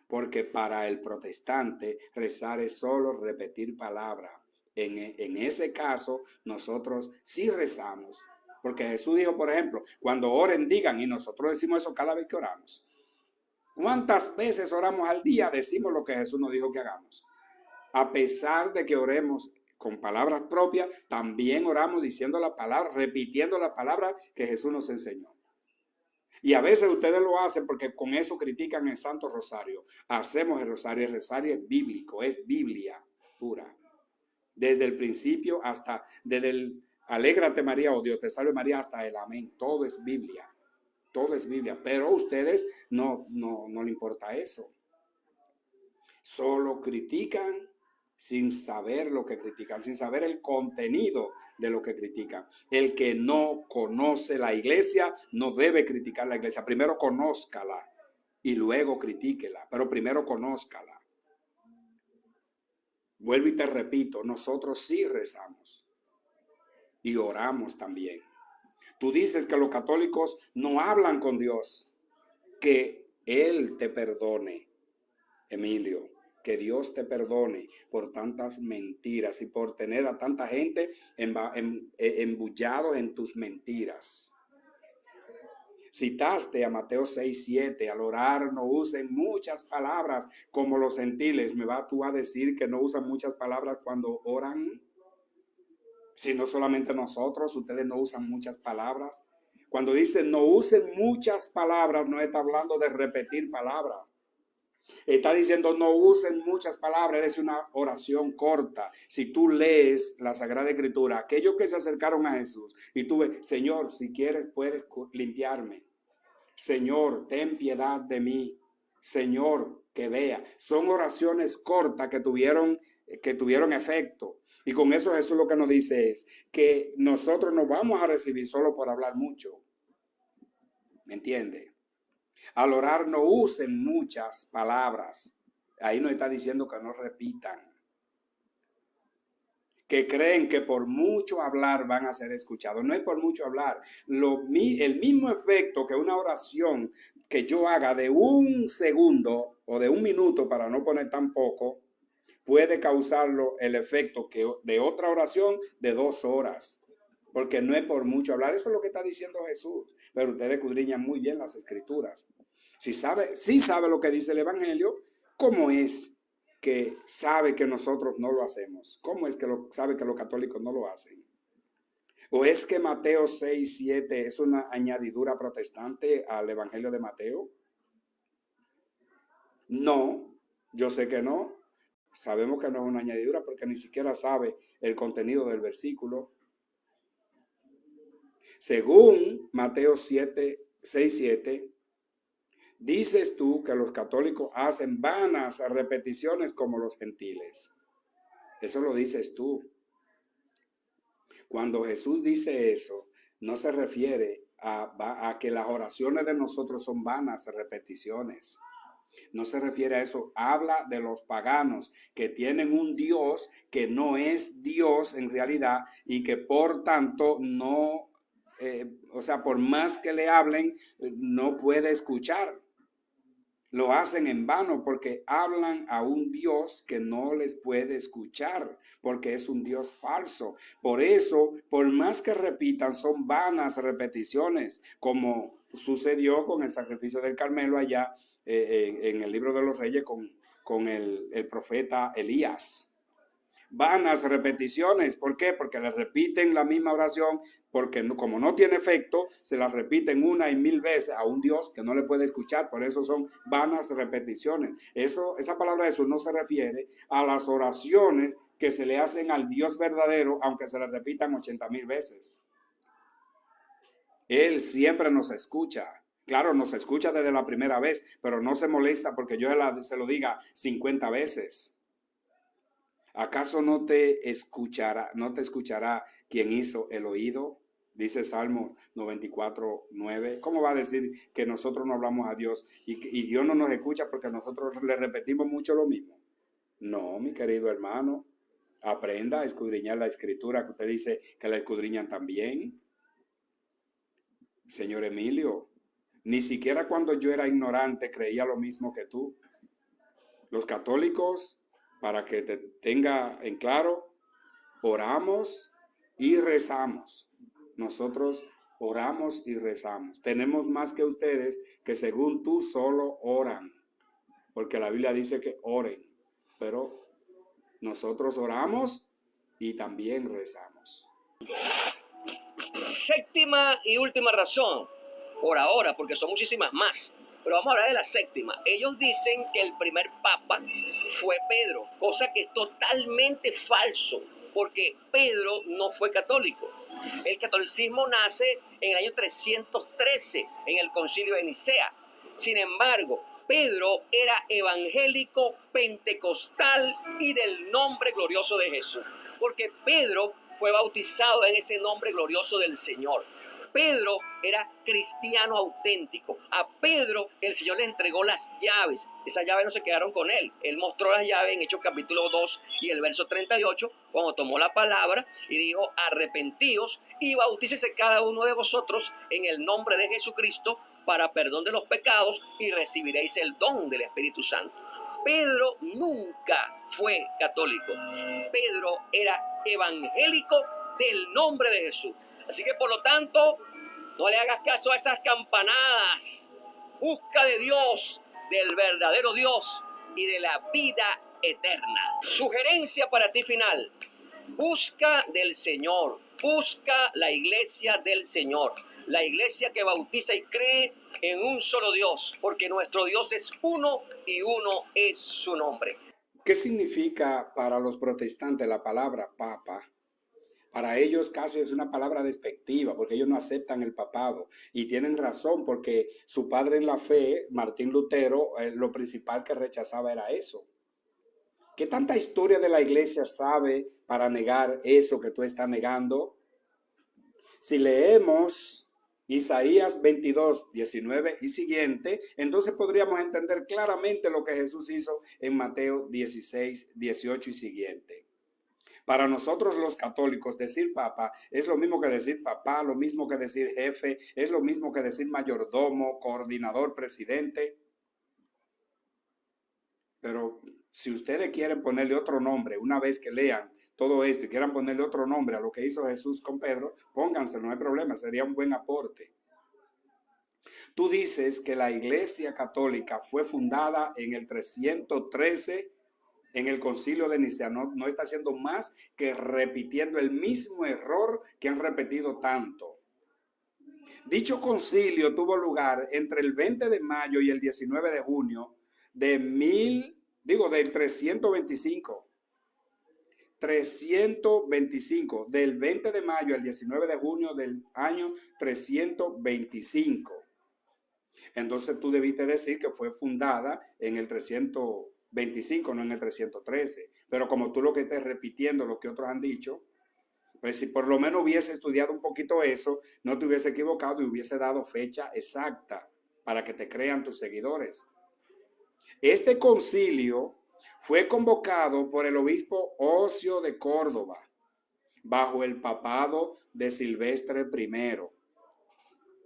Porque para el protestante rezar es solo repetir palabras. En ese caso, nosotros sí rezamos. Porque Jesús dijo, por ejemplo, cuando oren, digan, y nosotros decimos eso cada vez que oramos. ¿Cuántas veces oramos al día? Decimos lo que Jesús nos dijo que hagamos. A pesar de que oremos con palabras propias, también oramos diciendo la palabra, repitiendo las palabras que Jesús nos enseñó. Y a veces ustedes lo hacen porque con eso critican el Santo Rosario. Hacemos el rosario es bíblico, es Biblia pura. Desde el principio hasta, desde el Alégrate María o Dios te salve María hasta el amén. Todo es Biblia, todo es Biblia. Pero a ustedes no le importa eso. Solo critican sin saber lo que critican, sin saber el contenido de lo que critican. El que no conoce la iglesia no debe criticar la iglesia. Primero conózcala y luego critíquela, pero primero conózcala. Vuelvo y te repito, nosotros sí rezamos y oramos también. Tú dices que los católicos no hablan con Dios, que Él te perdone, Emilio. Que Dios te perdone por tantas mentiras y por tener a tanta gente embullados en tus mentiras. Citaste a Mateo 6:7, al orar no usen muchas palabras como los gentiles. ¿Me vas tú a decir que no usan muchas palabras cuando oran? Si no solamente nosotros, ustedes no usan muchas palabras. Cuando dice no usen muchas palabras, no está hablando de repetir palabras. Está diciendo no usen muchas palabras, es una oración corta. Si tú lees la Sagrada Escritura, aquellos que se acercaron a Jesús y tú ves, Señor, si quieres puedes limpiarme. Señor, ten piedad de mí. Señor, que vea. Son oraciones cortas que tuvieron efecto. Y con eso Jesús lo que nos dice es que nosotros no vamos a recibir solo por hablar mucho. ¿Me entiende? Al orar no usen muchas palabras. Ahí nos está diciendo que no repitan. Que creen que por mucho hablar van a ser escuchados. No es por mucho hablar. El mismo efecto que una oración que yo haga de 1 segundo o de 1 minuto, para no poner tan poco, puede causarlo el efecto que de otra oración de 2 horas. Porque no es por mucho hablar. Eso es lo que está diciendo Jesús. Pero ustedes escudriñan muy bien las Escrituras. Si sabe lo que dice el Evangelio, ¿cómo es que sabe que nosotros no lo hacemos? ¿Cómo es que sabe que los católicos no lo hacen? ¿O es que Mateo 6:7 es una añadidura protestante al Evangelio de Mateo? No, yo sé que no. Sabemos que no es una añadidura porque ni siquiera sabe el contenido del versículo. Según Mateo 6:7, dices tú que los católicos hacen vanas repeticiones como los gentiles. Eso lo dices tú. Cuando Jesús dice eso, no se refiere a que las oraciones de nosotros son vanas repeticiones. No se refiere a eso. Habla de los paganos que tienen un Dios que no es Dios en realidad y que por tanto no, o sea, por más que le hablen, no puede escuchar. Lo hacen en vano porque hablan a un Dios que no les puede escuchar, porque es un Dios falso. Por eso, por más que repitan, son vanas repeticiones, como sucedió con el sacrificio del Carmelo allá en el libro de los Reyes con el profeta Elías. Vanas repeticiones, ¿por qué? Porque le repiten la misma oración, porque como no tiene efecto, se la repiten una y mil veces a un Dios que no le puede escuchar, por eso son vanas repeticiones. Esa palabra de Jesús no se refiere a las oraciones que se le hacen al Dios verdadero, aunque se le repitan 80,000 veces. Él siempre nos escucha. Claro, nos escucha desde la primera vez, pero no se molesta porque yo se lo diga 50 veces. ¿Acaso no te escuchará quien hizo el oído? Dice Salmo 94:9. ¿Cómo va a decir que nosotros no hablamos a Dios y Dios no nos escucha porque nosotros le repetimos mucho lo mismo? No, mi querido hermano, aprenda a escudriñar la escritura, que usted dice que la escudriñan también. Señor Emilio, ni siquiera cuando yo era ignorante creía lo mismo que tú. Los católicos, para que te tenga en claro, oramos y rezamos. Nosotros oramos y rezamos. Tenemos más que ustedes que según tú solo oran, porque la Biblia dice que oren, pero nosotros oramos y también rezamos. Séptima y última razón, por ahora, porque son muchísimas más, pero vamos a hablar de la séptima. Ellos dicen que el primer papa fue Pedro, cosa que es totalmente falso, porque Pedro no fue católico. El catolicismo nace en el año 313, en el concilio de Nicea. Sin embargo, Pedro era evangélico, pentecostal y del nombre glorioso de Jesús, porque Pedro fue bautizado en ese nombre glorioso del Señor. Pedro era cristiano auténtico. A Pedro el Señor le entregó las llaves. Esas llaves no se quedaron con él. Él mostró las llaves en Hechos capítulo 2 y el verso 38, cuando tomó la palabra y dijo: arrepentíos y bautícese cada uno de vosotros en el nombre de Jesucristo para perdón de los pecados y recibiréis el don del Espíritu Santo. Pedro nunca fue católico. Pedro era evangélico del nombre de Jesús. Así que por lo tanto, no le hagas caso a esas campanadas. Busca de Dios, del verdadero Dios y de la vida eterna. Sugerencia para ti final. Busca del Señor. Busca la iglesia del Señor. La iglesia que bautiza y cree en un solo Dios, porque nuestro Dios es uno y uno es su nombre. ¿Qué significa para los protestantes la palabra papa? Para ellos casi es una palabra despectiva porque ellos no aceptan el papado y tienen razón porque su padre en la fe, Martín Lutero, lo principal que rechazaba era eso. ¿Qué tanta historia de la iglesia sabe para negar eso que tú estás negando? Si leemos Isaías 22:19 y siguiente, entonces podríamos entender claramente lo que Jesús hizo en Mateo 16:18 y siguiente. Para nosotros los católicos, decir papa es lo mismo que decir papá, lo mismo que decir jefe, es lo mismo que decir mayordomo, coordinador, presidente. Pero si ustedes quieren ponerle otro nombre, una vez que lean todo esto y quieran ponerle otro nombre a lo que hizo Jesús con Pedro, pónganselo, no hay problema, sería un buen aporte. Tú dices que la Iglesia Católica fue fundada en el 313 en el concilio de Nicea. No está haciendo más que repitiendo el mismo error que han repetido tanto. Dicho concilio tuvo lugar entre el 20 de mayo y el 19 de junio del 325. 325, del 20 de mayo al 19 de junio del año 325. Entonces tú debiste decir que fue fundada en el 325, no en el 313. Pero como tú lo que estás repitiendo lo que otros han dicho, Pues si por lo menos hubiese estudiado un poquito eso, no te hubiese equivocado y hubiese dado fecha exacta para que te crean tus seguidores. Este concilio fue convocado por el obispo Ocio de Córdoba bajo el papado de Silvestre I.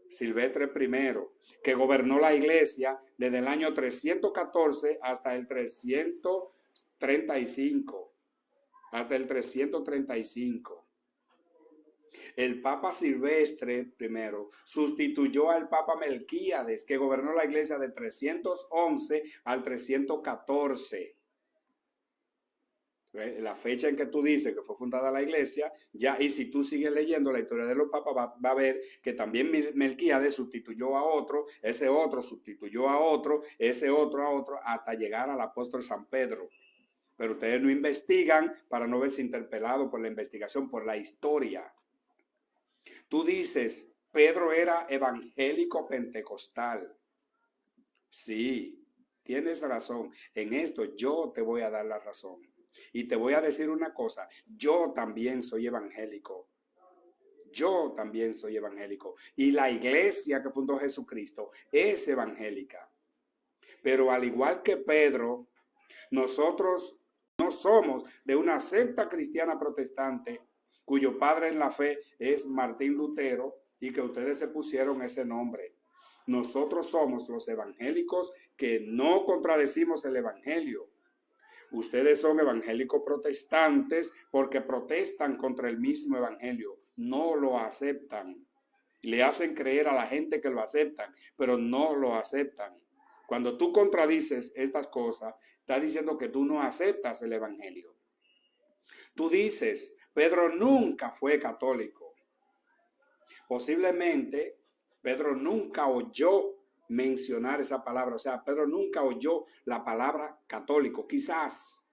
Silvestre I, que gobernó la iglesia desde el año 314 hasta el 335. Hasta el 335. El Papa Silvestre I sustituyó al Papa Melquíades, que gobernó la iglesia de 311 al 314. La fecha en que tú dices que fue fundada la iglesia, ya, y si tú sigues leyendo la historia de los papas, va a ver que también Melquíades sustituyó a otro, ese otro sustituyó a otro, ese otro a otro, hasta llegar al apóstol San Pedro. Pero ustedes no investigan para no verse interpelados por la investigación, por la historia. Tú dices, Pedro era evangélico pentecostal. Sí, tienes razón. En esto yo te voy a dar la razón. Y te voy a decir una cosa, yo también soy evangélico. Yo también soy evangélico. Y la iglesia que fundó Jesucristo es evangélica. Pero al igual que Pedro, nosotros no somos de una secta cristiana protestante cuyo padre en la fe es Martín Lutero y que ustedes se pusieron ese nombre. Nosotros somos los evangélicos que no contradecimos el evangelio. Ustedes son evangélicos protestantes porque protestan contra el mismo evangelio, no lo aceptan. Le hacen creer a la gente que lo aceptan, pero no lo aceptan. Cuando tú contradices estas cosas, estás diciendo que tú no aceptas el evangelio. Tú dices, Pedro nunca fue católico. Posiblemente Pedro nunca oyó mencionar esa palabra, o sea, Pedro nunca oyó la palabra católico, quizás.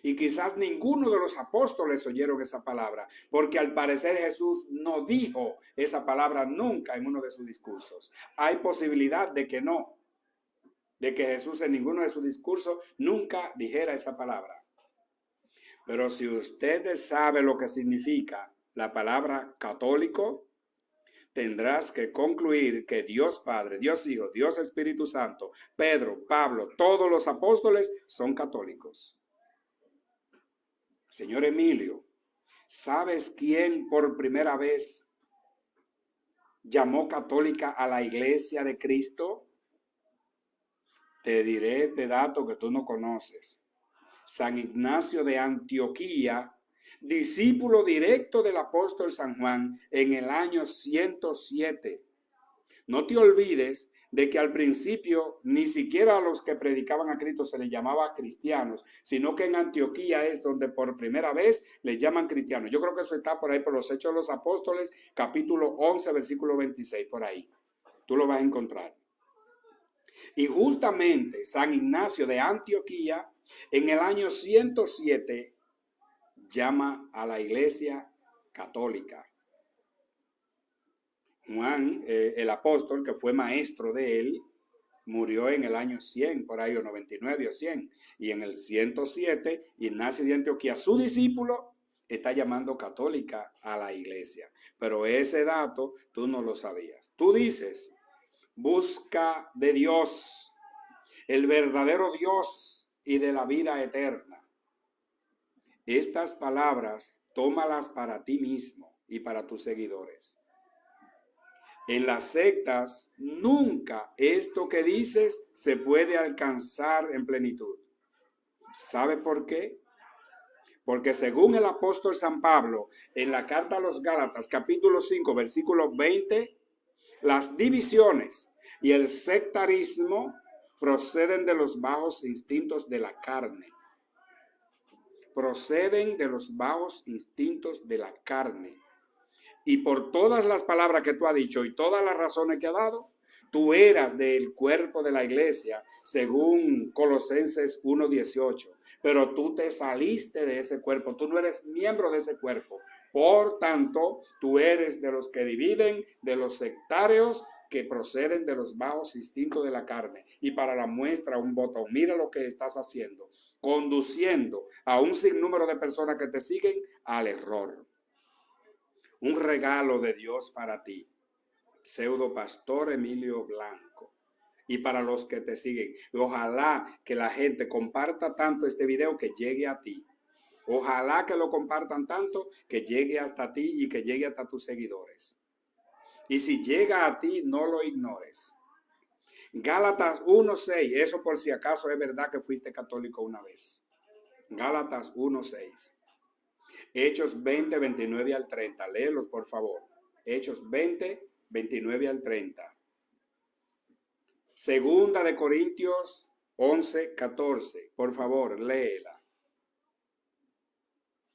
Y quizás ninguno de los apóstoles oyeron esa palabra, porque al parecer Jesús no dijo esa palabra nunca en uno de sus discursos. Hay posibilidad de que no, de que Jesús en ninguno de sus discursos nunca dijera esa palabra. Pero si ustedes saben lo que significa la palabra católico, tendrás que concluir que Dios Padre, Dios Hijo, Dios Espíritu Santo, Pedro, Pablo, todos los apóstoles son católicos. Señor Emilio, ¿sabes quién por primera vez llamó católica a la iglesia de Cristo? Te diré este dato que tú no conoces. San Ignacio de Antioquía, discípulo directo del apóstol San Juan en el año 107. No te olvides de que al principio ni siquiera a los que predicaban a Cristo se les llamaba cristianos, sino que en Antioquía es donde por primera vez les llaman cristianos. Yo creo que eso está por ahí por los Hechos de los Apóstoles, capítulo 11, versículo 26, por ahí. Tú lo vas a encontrar. Y justamente San Ignacio de Antioquía en el año 107 llama a la iglesia católica. Juan, el apóstol que fue maestro de él, murió en el año 100, por ahí, o 99 o 100. Y en el 107, Ignacio de Antioquía, su discípulo, está llamando católica a la iglesia. Pero ese dato tú no lo sabías. Tú dices, busca de Dios, el verdadero Dios y de la vida eterna. Estas palabras, tómalas para ti mismo y para tus seguidores. En las sectas, nunca esto que dices se puede alcanzar en plenitud. ¿Sabe por qué? Porque según el apóstol San Pablo, en la carta a los Gálatas, capítulo 5, versículo 20, las divisiones y el sectarismo proceden de los bajos instintos de la carne. Proceden de los bajos instintos de la carne. Y por todas las palabras que tú has dicho y todas las razones que has dado, tú eras del cuerpo de la iglesia, según Colosenses 1:18. Pero tú te saliste de ese cuerpo, tú no eres miembro de ese cuerpo. Por tanto, tú eres de los que dividen, de los sectarios que proceden de los bajos instintos de la carne. Y para la muestra, un botón. Mira lo que estás haciendo, conduciendo a un sinnúmero de personas que te siguen al error. un regalo de Dios para ti, pseudo pastor Emilio Blanco, y para los que te siguen. Ojalá que la gente comparta tanto este video que llegue a ti. Ojalá que lo compartan tanto que llegue hasta ti y que llegue hasta tus seguidores. Y si llega a ti, no lo ignores. Gálatas 1:6, eso por si acaso es verdad que fuiste católico una vez. Gálatas 1:6. Hechos 20, 29 al 30. Léelos, por favor. Hechos 20, 29 al 30. Segunda de Corintios 11, 14. Por favor, léela.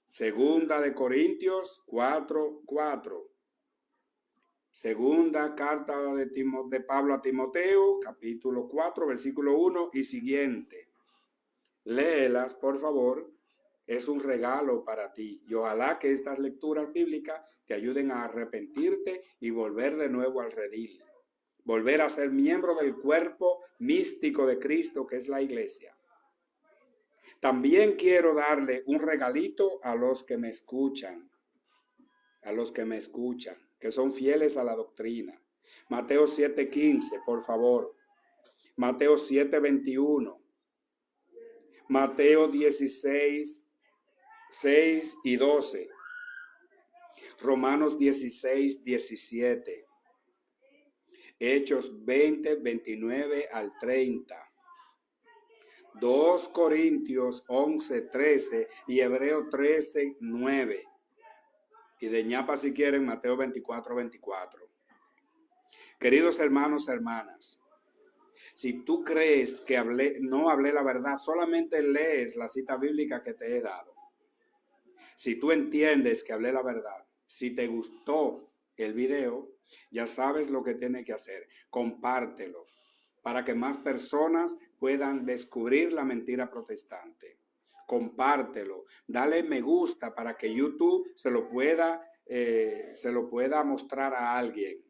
Segunda de Corintios 4, 4. Segunda carta de Pablo a Timoteo, capítulo 4, versículo 1 y siguiente. Léelas, por favor. Es un regalo para ti. Y ojalá que estas lecturas bíblicas te ayuden a arrepentirte y volver de nuevo al redil. Volver a ser miembro del cuerpo místico de Cristo, que es la iglesia. También quiero darle un regalito a los que me escuchan. A los que me escuchan, que son fieles a la doctrina. Mateo 7:15, por favor. Mateo 7:21. Mateo 16, 6 y 12. Romanos 16, 17. Hechos 20, 29 al 30. 2 Corintios 11, 13 y Hebreo 13, 9. Y de ñapa si quieren Mateo 24, 24. Queridos hermanos, hermanas, si tú crees que no hablé la verdad, solamente lees la cita bíblica que te he dado. Si tú entiendes que hablé la verdad, si te gustó el video, ya sabes lo que tienes que hacer. Compártelo para que más personas puedan descubrir la mentira protestante. Compártelo, dale me gusta para que YouTube se lo pueda mostrar a alguien.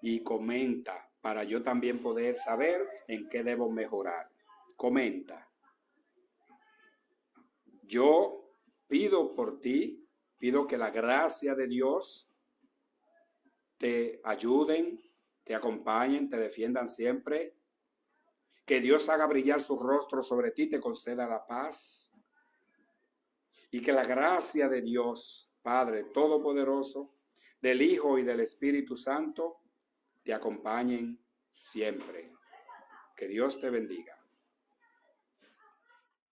Y comenta para yo también poder saber en qué debo mejorar. Comenta. Yo pido por ti, pido que la gracia de Dios te ayuden, te acompañen, te defiendan siempre. Que Dios haga brillar su rostro sobre ti, te conceda la paz. Y que la gracia de Dios, Padre Todopoderoso, del Hijo y del Espíritu Santo, te acompañen siempre. Que Dios te bendiga.